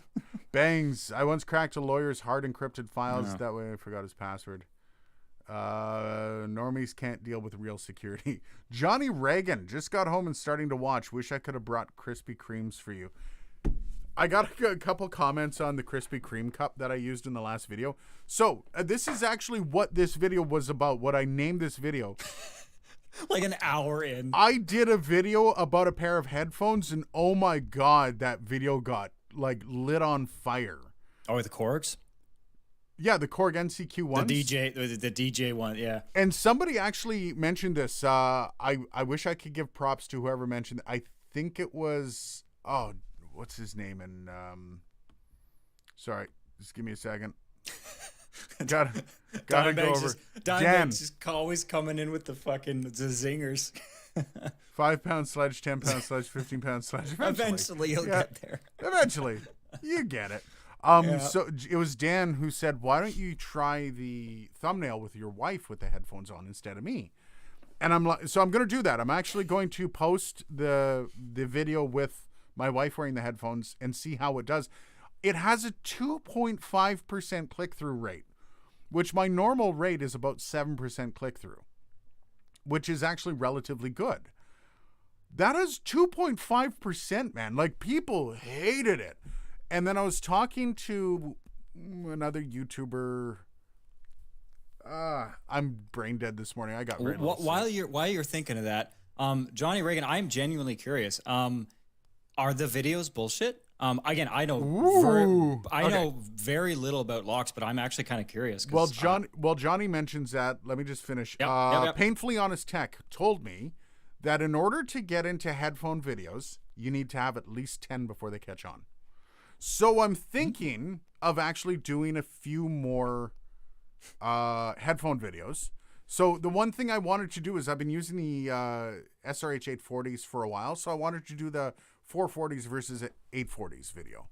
Bangs. I once cracked a lawyer's hard encrypted files. That way I forgot his password. Normies can't deal with real security. Johnny Reagan just got home and starting to watch. Wish I could have brought Krispy Kremes for you. I got a couple comments on the Krispy Kreme cup that I used in the last video. So this is actually what this video was about. What I named this video. Like an hour in. I did a video about a pair of headphones, and oh my god, that video got like lit on fire. Oh, the Korgs? Yeah, the Korg NCQ ones. The DJ one, yeah. And somebody actually mentioned this. I wish I could give props to whoever mentioned it. I think it was what's his name? And sorry, just give me a second. Gotta go over. Dimebag's just always coming in with the zingers. 5 pound sledge, 10 pound sledge, 15 pound sledge. Eventually you'll get there. Eventually, you get it. So it was Dan who said, "Why don't you try the thumbnail with your wife with the headphones on instead of me?" And I'm like, so I'm going to do that. I'm actually going to post the video with my wife wearing the headphones and see how it does. It has a 2.5% click-through rate, which my normal rate is about 7% click-through, which is actually relatively good. That is 2.5%, man. Like, people hated it. And then I was talking to another YouTuber. I'm brain dead this morning. I got very while you're thinking of that, Johnny Reagan, I'm genuinely curious. Are the videos bullshit? Again, I know know very little about locks, but I'm actually kind of curious. Well, Johnny mentions that. Let me just finish. Painfully Honest Tech told me that in order to get into headphone videos, you need to have at least 10 before they catch on. So I'm thinking of actually doing a few more headphone videos. So the one thing I wanted to do is I've been using the SRH 840s for a while, so I wanted to do the 440s versus 840s video.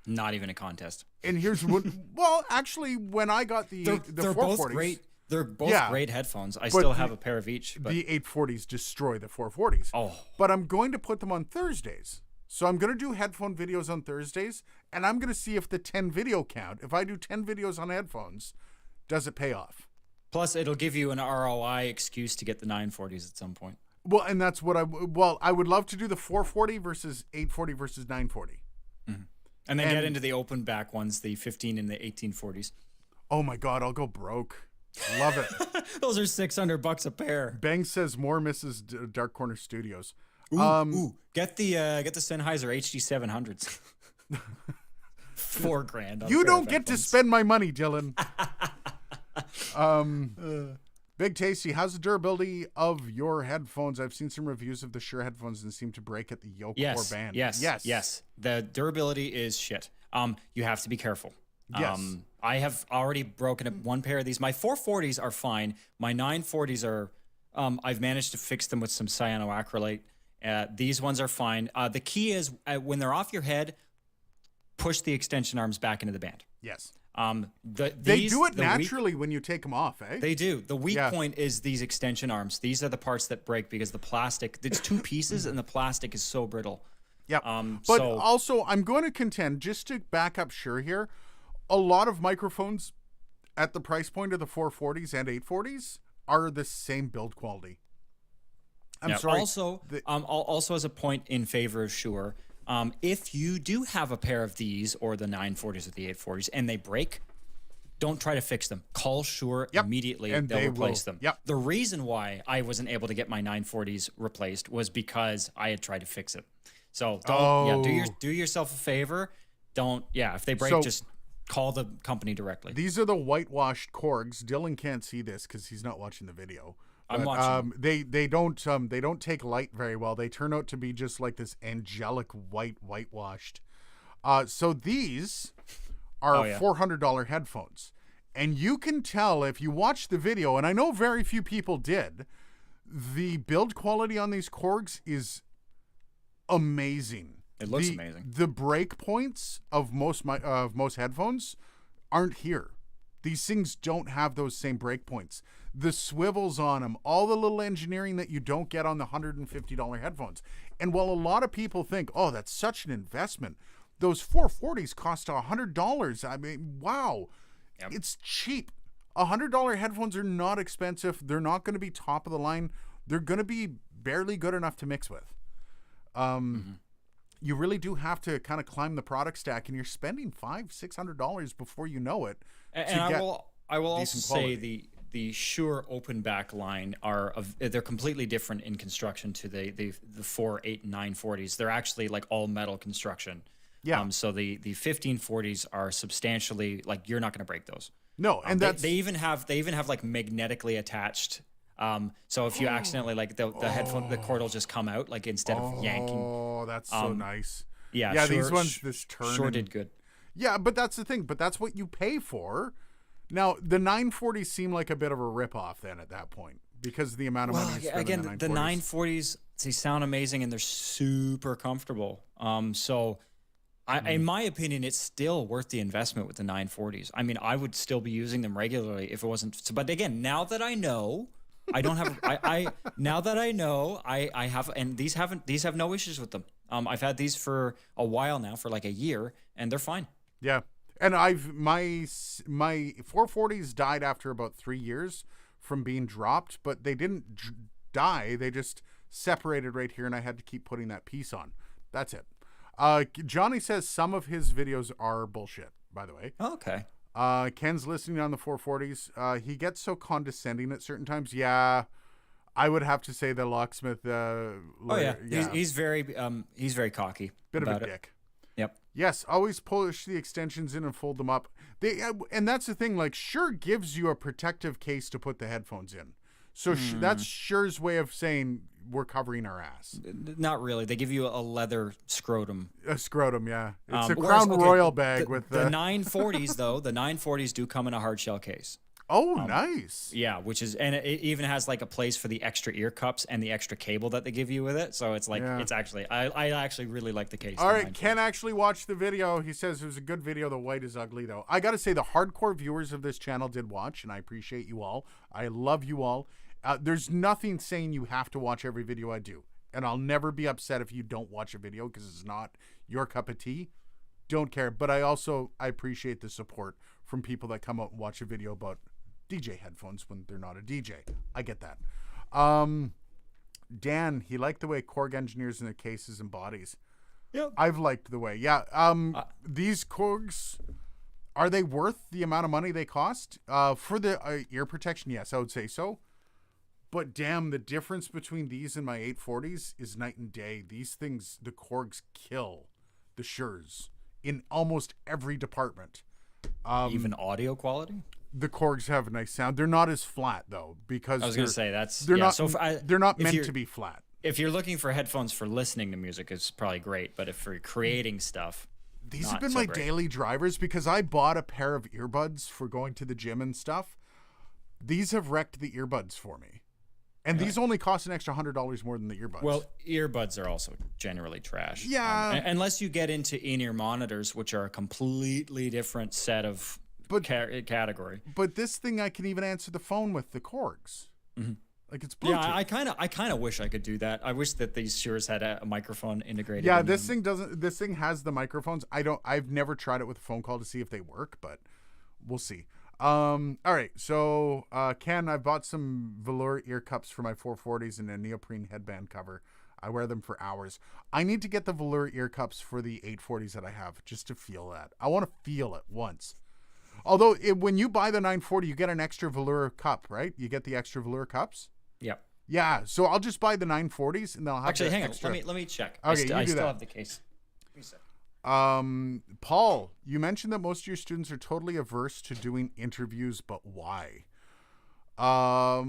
Not even a contest. And here's what. Well, actually, when I got the 440s, both great. They're both great headphones. I still have a pair of each. But the 840s destroy the 440s. Oh. But I'm going to put them on Thursdays. So I'm going to do headphone videos on Thursdays, and I'm going to see if the 10 video count, if I do 10 videos on headphones, does it pay off? Plus, it'll give you an ROI excuse to get the 940s at some point. Well, and that's what I would love to do the 440 versus 840 versus 940. Mm-hmm. And then get into the open back ones, the 15 and the 1840s. Oh my God, I'll go broke. Love it. Those are $600 a pair. Bang says more misses Dark Corner Studios. Ooh, get the Sennheiser HD700s. $4,000. You don't get to spend my money, Dylan. Big Tasty, how's the durability of your headphones? I've seen some reviews of the Shure headphones and seem to break at the yoke or band. Yes. The durability is shit. You have to be careful. Yes. I have already broken up one pair of these. My 440s are fine. My 940s are, I've managed to fix them with some cyanoacrylate. These ones are fine. The key is when they're off your head, push the extension arms back into the band. Yes. They do it naturally when you take them off, eh? They do. The weak point is these extension arms. These are the parts that break because the plastic, it's two pieces and the plastic is so brittle. Yep. But also, I'm going to contend, just to back up Shure here, a lot of microphones at the price point of the 440s and 840s are the same build quality. I'm sorry. Also, as a point in favor of Shure, if you do have a pair of these or the 940s or the 840s and they break, don't try to fix them. Call Shure immediately and they'll replace them. Yep. The reason why I wasn't able to get my 940s replaced was because I had tried to fix it. So do yourself a favor. If they break, just call the company directly. These are the whitewashed Korgs. Dylan can't see this because he's not watching the video. I'm watching. They don't take light very well. They turn out to be just like this angelic whitewashed. So these are $400 headphones, and you can tell if you watch the video. And I know very few people did. The build quality on these Korgs is amazing. It looks amazing. The break points of most headphones aren't here. These things don't have those same break points. The swivels on them, all the little engineering that you don't get on the $150 headphones. And while a lot of people think, oh, that's such an investment, those 440s cost $100. I mean, wow. Yep. It's cheap. $100 headphones are not expensive. They're not going to be top of the line. They're going to be barely good enough to mix with. You really do have to kind of climb the product stack, and you're spending $500-$600 before you know it. And I will also say the Shure open back line they're completely different in construction to the 4, 8, and 940s. They're actually like all metal construction. Yeah. So the 1540s are substantially like you're not going to break those. No, and they even have like magnetically attached. So if you accidentally like the headphone, the cord will just come out like instead of yanking. Oh, that's so nice. Yeah, yeah. These ones, this turn. Sure did good. Yeah, but that's the thing. But that's what you pay for. Now the 940s seem like a bit of a ripoff then at that point because of the amount of money you spend again, on the 940s they sound amazing and they're super comfortable. In my opinion, it's still worth the investment with the 940s. I mean, I would still be using them regularly if it wasn't. But again, now that I know, I don't have. Now that I know, I have, and these have no issues with them. I've had these for a while now, for like a year, and they're fine. Yeah, and my 440s died after about 3 years from being dropped, but they didn't die. They just separated right here, and I had to keep putting that piece on. That's it. Johnny says some of his videos are bullshit, by the way. Oh, okay. Ken's listening on the 440s. He gets so condescending at certain times. Yeah, I would have to say the locksmith. He's very cocky. Bit of a dick. Yep. Yes, always push the extensions in and fold them up. And that's the thing. Like, Shure gives you a protective case to put the headphones in. So that's Shure's way of saying we're covering our ass. Not really. They give you a leather scrotum. A scrotum, yeah. It's a Crown Royal bag with the 940s though. The 940s do come in a hard shell case. Oh, nice. Yeah, which is, and it even has like a place for the extra ear cups and the extra cable that they give you with it. So it's like, it's actually, I actually really like the case. All right, Ken actually watched the video. He says it was a good video. The white is ugly though. I got to say the hardcore viewers of this channel did watch, and I appreciate you all. I love you all. There's nothing saying you have to watch every video I do. And I'll never be upset if you don't watch a video because it's not your cup of tea. Don't care. But I appreciate the support from people that come out and watch a video about DJ headphones when they're not a DJ. I get that. Dan, he liked the way Korg engineers in their cases and bodies. Yep. I've liked the way. Yeah. These Korgs, are they worth the amount of money they cost? For the ear protection, yes, I would say so. But damn, the difference between these and my 840s is night and day. These things, the Korgs kill the Shures in almost every department. Even audio quality? The Korgs have a nice sound. They're not as flat though, because I was going to say they're not. So they're not meant to be flat. If you're looking for headphones for listening to music, it's probably great. But if for creating stuff, these have been my daily drivers because I bought a pair of earbuds for going to the gym and stuff. These have wrecked the earbuds for me. And these only cost an extra $100 more than the earbuds. Well, earbuds are also generally trash. Yeah. Unless you get into in-ear monitors, which are a completely different set of category. But this thing I can even answer the phone with the Korgs. Mm-hmm. Like it's Bluetooth. Yeah, I kind of wish I could do that. I wish that these Shures had a microphone integrated. Yeah, this thing doesn't. This thing has the microphones. I've never tried it with a phone call to see if they work, but we'll see. All right, so Ken, I bought some velour ear cups for my 440s and a neoprene headband cover. I wear them for hours. I need to get the velour ear cups for the 840s that I have just to feel that. I want to feel it once. Although when you buy the 940, you get an extra velour cup, right? You get the extra velour cups. Yep. Yeah. So I'll just buy the 940s and then I'll have actually hang extra. on. Let me check. Okay, I still have the case. Paul, you mentioned that most of your students are totally averse to doing interviews, but why? A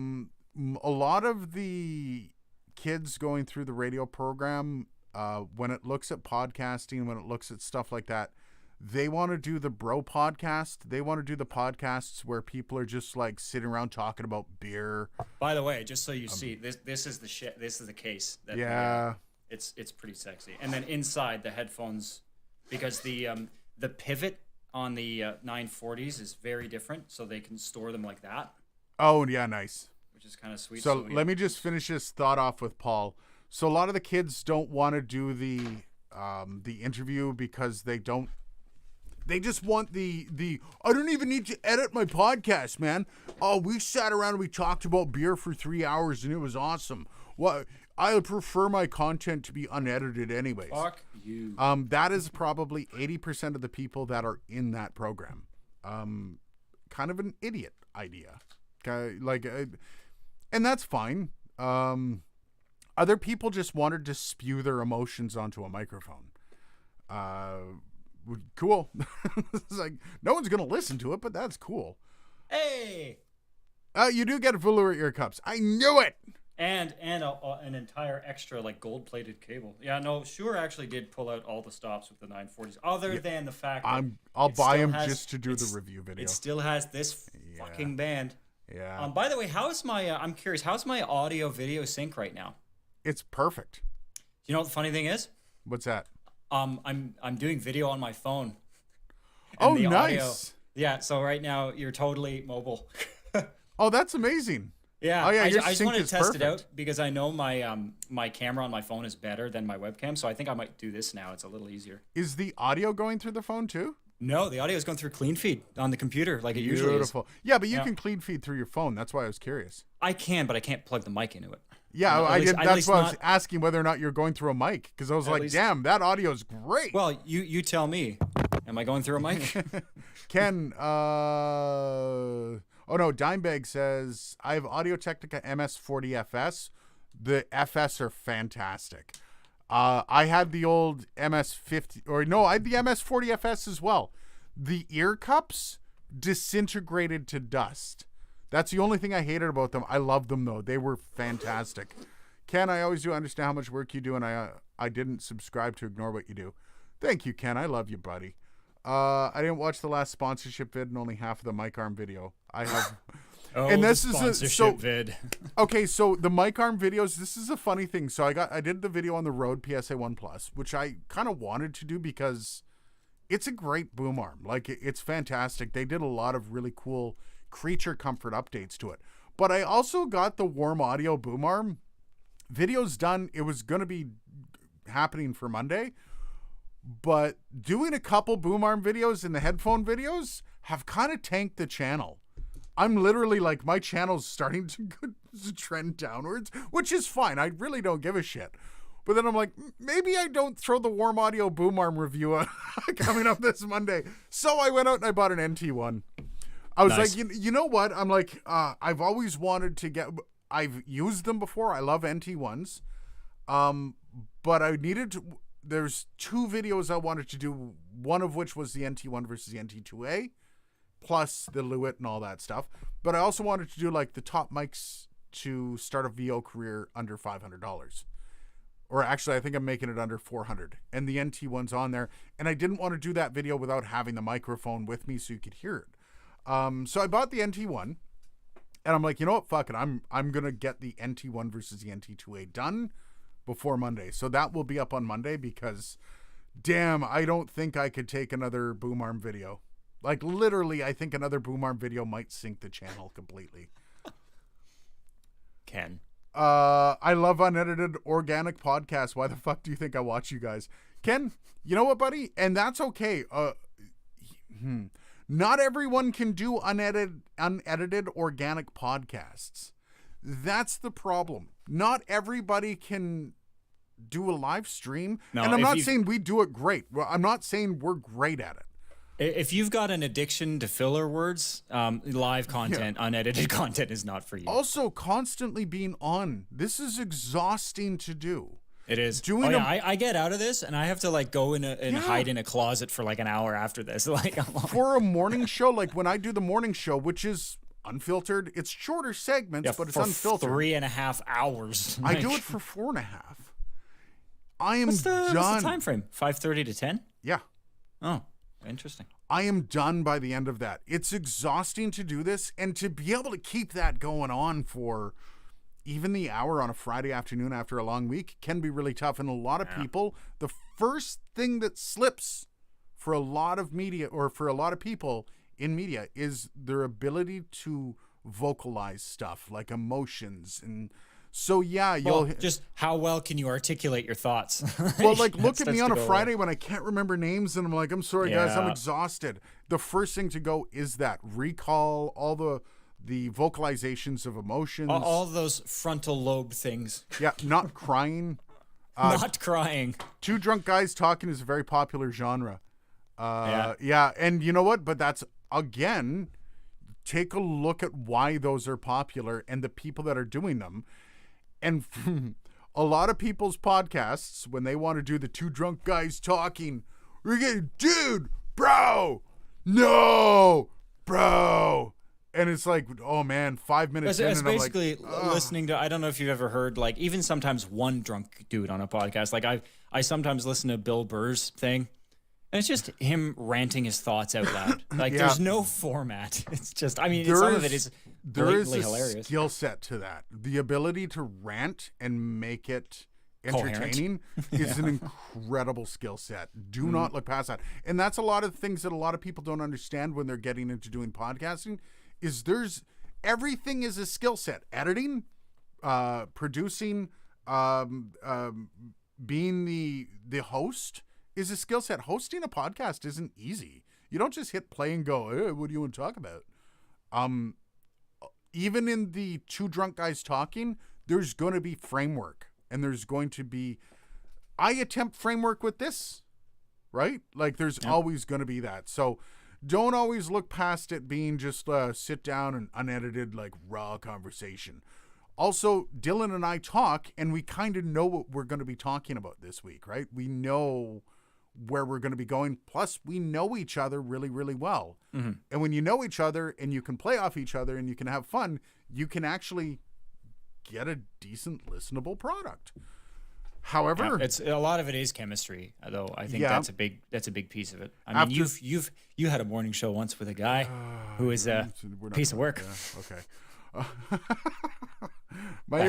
lot of the kids going through the radio program, when it looks at podcasting, when it looks at stuff like that, they want to do the bro podcast. They want to do the podcasts where people are just like sitting around talking about beer. By the way, just so you see, this is the shit. This is the case. Yeah. It's pretty sexy. And then inside the headphones, because the pivot on the 940s is very different, so they can store them like that, Oh, yeah, nice. which is kind of sweet. So let me just finish this thought off with Paul. So a lot of the kids don't want to do the interview because they just want the I don't even need to edit my podcast, man. Oh, we sat around and we talked about beer for 3 hours and it was awesome. Well, I prefer my content to be unedited anyways. Fuck you. That is probably 80% of the people that are in that program. Kind of an idiot idea. And that's fine. Other people just wanted to spew their emotions onto a microphone. Cool. It's like, no one's going to listen to it, but that's cool. Hey! You do get velour ear cups. I knew it! And an entire extra like gold-plated cable. Yeah, no, Shure actually did pull out all the stops with the 940s, other than the fact that I'll buy them has- just to do the review video. it still has this fucking band. Yeah. By the way, how's my? I'm curious. How's my audio video sync right now? It's perfect. You know what the funny thing is? What's that? I'm doing video on my phone. Oh, the nice. audio- yeah. So right now you're totally mobile. Oh, that's amazing. Yeah. Oh, yeah, I your just sync wanted to is test it perfect. out because I know my my camera on my phone is better than my webcam, so I think I might do this now. It's a little easier. Is the audio going through the phone too? No, the audio is going through clean feed on the computer like it usually is. Beautiful. Yeah, but you Yeah. can clean feed through your phone. That's why I was curious. I can, but I can't plug the mic into it. Yeah, At I least- did. at That's least why I was not- asking whether or not you're going through a mic because I was like, least- damn, that audio is great. Well, you tell me. Am I going through a mic? Ken, oh no, Dimebag says, I have Audio-Technica MS40FS. The FS are fantastic. I had the old MS50, or no, I had the MS40FS as well. The ear cups disintegrated to dust. That's the only thing I hated about them. I love them though. They were fantastic. Ken, I always do understand how much work you do, and I didn't subscribe to ignore what you do. Thank you, Ken. I love you, buddy. I didn't watch the last sponsorship vid and only half of the mic arm video. I have. Oh, And the this is a- sponsorship so- vid. Okay, so the mic arm videos. This is a funny thing. So I did the video on the Rode PSA 1 Plus, which I kind of wanted to do because it's a great boom arm. Like it's fantastic. They did a lot of really cool creature comfort updates to it. But I also got the Warm Audio boom arm videos done. It was going to be happening for Monday, but doing a couple boom arm videos and the headphone videos have kind of tanked the channel. I'm literally like, my channel's starting to trend downwards, which is fine. I really don't give a shit. But then I'm like, maybe I don't throw the Warm Audio boom arm review coming up this Monday. So I went out and I bought an NT1. I was Nice. like, you know what? I'm like, I've always wanted to get, I've used them before. I love NT1s. But I needed to, there's two videos I wanted to do, one of which was the NT1 versus the NT2A, plus the Lewitt and all that stuff. But I also wanted to do like the top mics to start a VO career under $500. Or actually, I think I'm making it under 400. And the NT1's on there. And I didn't want to do that video without having the microphone with me so you could hear it. So I bought the NT1. And I'm like, you know what? Fuck it. I'm going to get the NT1 versus the NT2A done before Monday. So that will be up on Monday because, damn, I don't think I could take another boom arm video. Like, literally, I think another boom arm video might sink the channel completely. Ken. I love unedited organic podcasts. Why the fuck do you think I watch you guys? Ken, you know what, buddy? And that's okay. Not everyone can do unedited organic podcasts. That's the problem. Not everybody can do a live stream. No, and I'm if not you- saying we do it great. Well, I'm not saying we're great at it. If you've got an addiction to filler words, live content, unedited content is not for you. Also, constantly being on. This is exhausting to do. It is. Doing I get out of this and I have to like go in and hide in a closet for like an hour after this. Like For a morning show, like when I do the morning show, which is unfiltered, it's shorter segments, but it's for unfiltered. 3.5 hours. I do it for 4.5. I am What's done. the time frame? 5:30 to 10? Yeah. Oh, interesting. I am done by the end of that. It's exhausting to do this and to be able to keep that going on for even the hour on a Friday afternoon after a long week can be really tough. And a lot of people, the first thing that slips for a lot of media or for a lot of people in media is their ability to vocalize stuff like emotions. And so, yeah, just how well can you articulate your thoughts? Well, like, look at me on a Friday when I can't remember names and I'm like, I'm sorry, guys, I'm Yeah. exhausted. The first thing to go is that recall all the vocalizations of emotions. All those frontal lobe things. Yeah, not crying. Not crying. Two drunk guys talking is a very popular genre. Yeah, and you know what? But that's, again, take a look at why those are popular and the people that are doing them. And a lot of people's podcasts, when they want to do the two drunk guys talking, we're getting, dude, bro, no, bro. And it's like, oh man, 5 minutes in, It's and I'm like, basically listening to. I don't know if you've ever heard, like, even sometimes one drunk dude on a podcast. Like I sometimes listen to Bill Burr's thing, and it's just him ranting his thoughts out loud. Like there's no format. It's just, I mean, some of it is blatantly hilarious. Skill set to that. The ability to rant and make it entertaining is an incredible skill set. Do not look past that. And that's a lot of things that a lot of people don't understand when they're getting into doing podcasting. Is everything is a skill set. Editing, producing, being the host is a skill set. Hosting a podcast isn't easy. You don't just hit play and go, hey, what do you want to talk about? Even in the two drunk guys talking, there's going to be framework, and there's going to be, I attempt framework with this, right? Like there's always going to be that. So don't always look past it being just sit down and unedited, like raw conversation. Also, Dylan and I talk, and we kind of know what we're going to be talking about this week, right? We know where we're going to be going. Plus, we know each other really, really well. Mm-hmm. And when you know each other and you can play off each other and you can have fun, you can actually get a decent listenable product. However, it's a lot of it is chemistry, though. I think that's a big piece of it. I mean, you had a morning show once with a guy who is a piece of work. Yeah, okay. My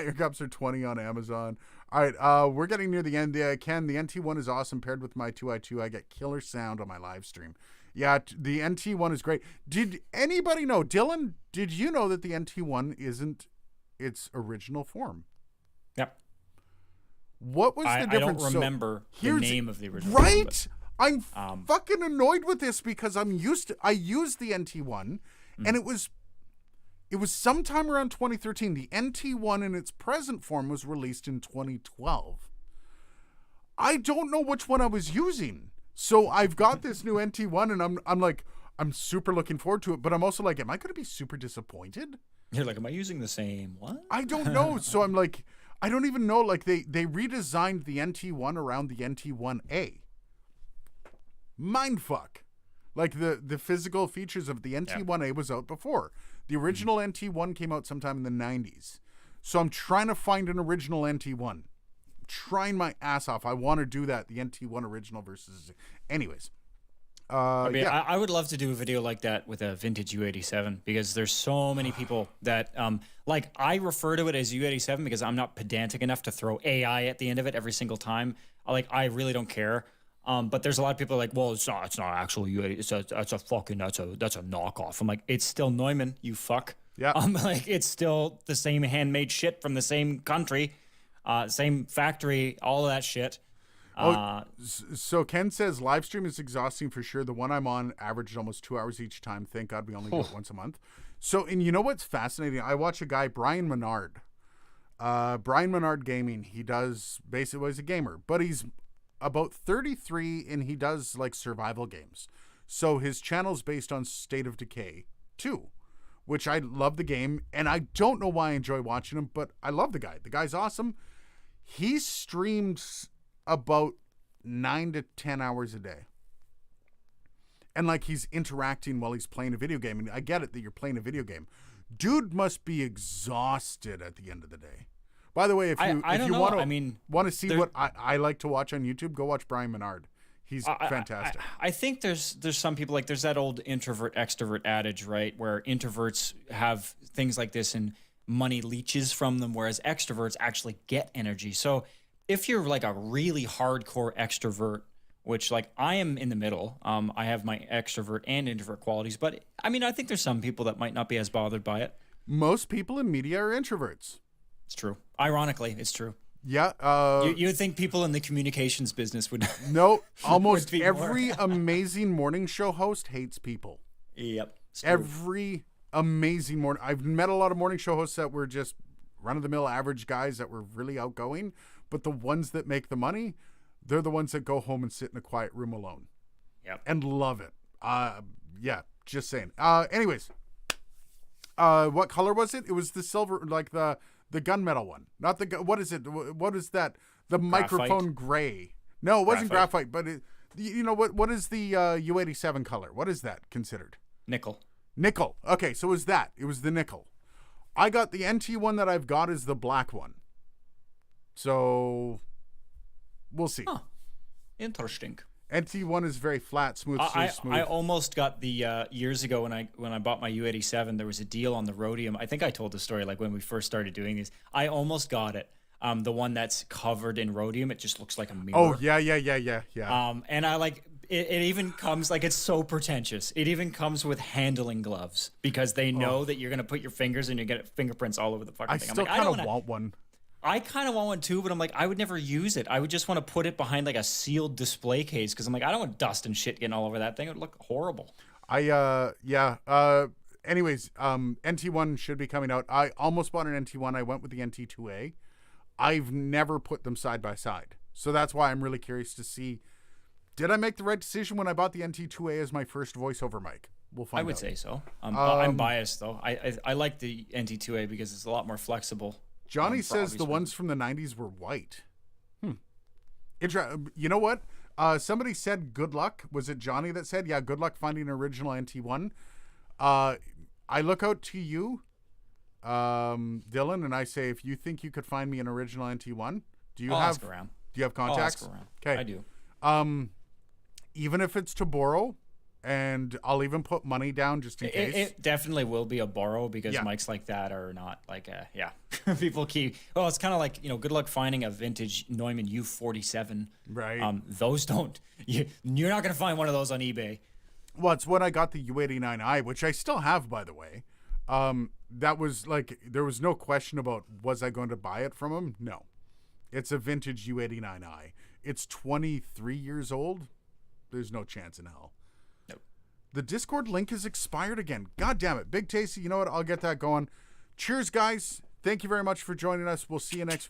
ear cups are 20 on Amazon. All right, we're getting near the end. Ken, the NT1 is awesome. Paired with my 2i2, I get killer sound on my live stream. Yeah, the NT1 is great. Did anybody know, Dylan, did you know that the NT1 isn't its original form? Yep. What was the difference? I don't remember the name of the original. Right? I'm fucking annoyed with this because I used the NT1 and it was sometime around 2013. The NT1 in its present form was released in 2012. I don't know which one I was using. So I've got this new NT1 and I'm like, I'm super looking forward to it, but I'm also like, am I going to be super disappointed? You're like, am I using the same one? I don't know. So I'm like, I don't even know. Like they redesigned the NT1 around the NT1A. Mindfuck. Like the physical features of the NT1A was out before. The original NT1 came out sometime in the 90s. So I'm trying to find an original NT1. Trying my ass off. I want to do that. The NT1 original versus... Anyways. I would love to do a video like that with a vintage U87 because there's so many people that... like, I refer to it as U87 because I'm not pedantic enough to throw AI at the end of it every single time. I really don't care. But there's a lot of people like, well, it's not actual U80. That's a knockoff. I'm like, it's still Neumann, you fuck. Yeah. Like, it's still the same handmade shit from the same country, same factory, all of that shit. So Ken says live stream is exhausting for sure. The one I'm on averaged almost 2 hours each time. Thank God we only do it once a month. So, and you know what's fascinating? I watch a guy, Brian Menard. Brian Menard Gaming. He does basically, he's a gamer, but he's about 33 and he does like survival games. So his channel's based on State of Decay 2, which I love the game. And I don't know why I enjoy watching him, but I love the guy. The guy's awesome. He streams about 9 to 10 hours a day. And like he's interacting while he's playing a video game. And I get it that you're playing a video game. Dude must be exhausted at the end of the day. By the way, if you want to see what I like to watch on YouTube, go watch Brian Menard. He's fantastic. I think there's some people, like there's that old introvert extrovert adage, right, where introverts have things like this and money leeches from them, whereas extroverts actually get energy. So if you're like a really hardcore extrovert, which like I am in the middle, I have my extrovert and introvert qualities, but I mean, I think there's some people that might not be as bothered by it. Most people in media are introverts. It's true. Ironically, it's true. Yeah. You would think people in the communications business would. No, almost be every amazing morning show host hates people. Yep. Every amazing morning. I've met a lot of morning show hosts that were just run-of-the-mill average guys that were really outgoing, but the ones that make the money, they're the ones that go home and sit in a quiet room alone. Yep. And love it. Yeah, just saying. Anyways, what color was it? It was the silver, like the gunmetal one. Not the, what is it? What is that? The microphone gray. No, it wasn't graphite, but you know what is the U87 color? What is that considered? Nickel. Nickel. Okay, so it was that. It was the nickel. I got the NT one that I've got is the black one. So we'll see. Huh. Interesting. NT1 is very flat, smooth. I almost got the years ago when I bought my U87. There was a deal on the rhodium. I think I told the story like when we first started doing these. I almost got it. The one that's covered in rhodium. It just looks like a mirror. Oh yeah. And I like it. It even comes like it's so pretentious. It even comes with handling gloves because they know that you're gonna put your fingers and you get fingerprints all over the fucking thing. Still kind of want one. I kind of want one too, but I'm like, I would never use it. I would just want to put it behind like a sealed display case because I'm like, I don't want dust and shit getting all over that thing. It would look horrible. Anyways, NT1 should be coming out. I almost bought an NT1. I went with the NT2A. I've never put them side by side. So that's why I'm really curious to see, did I make the right decision when I bought the NT2A as my first voiceover mic? We'll find out. I would say so. I'm biased though. I like the NT2A because it's a lot more flexible. Johnny says the ones from the 90s were white. You know what? Somebody said good luck. Was it Johnny that said, yeah, good luck finding an original NT1? I look out to you, Dylan, and I say, if you think you could find me an original NT1, do you have contacts? I'll ask around. Okay. I do. Even if it's to borrow, and I'll even put money down just in case. It definitely will be a borrow because mics like that are not like people keep. Well, it's kind of like good luck finding a vintage Neumann U47. Right. Those don't. You're not gonna find one of those on eBay. Well, it's when I got the U89i, which I still have, by the way. That was like there was no question about was I going to buy it from him? No. It's a vintage U89i. It's 23 years old. There's no chance in hell. The Discord link is expired again. God damn it. Big Tasty, you know what? I'll get that going. Cheers, guys. Thank you very much for joining us. We'll see you next week.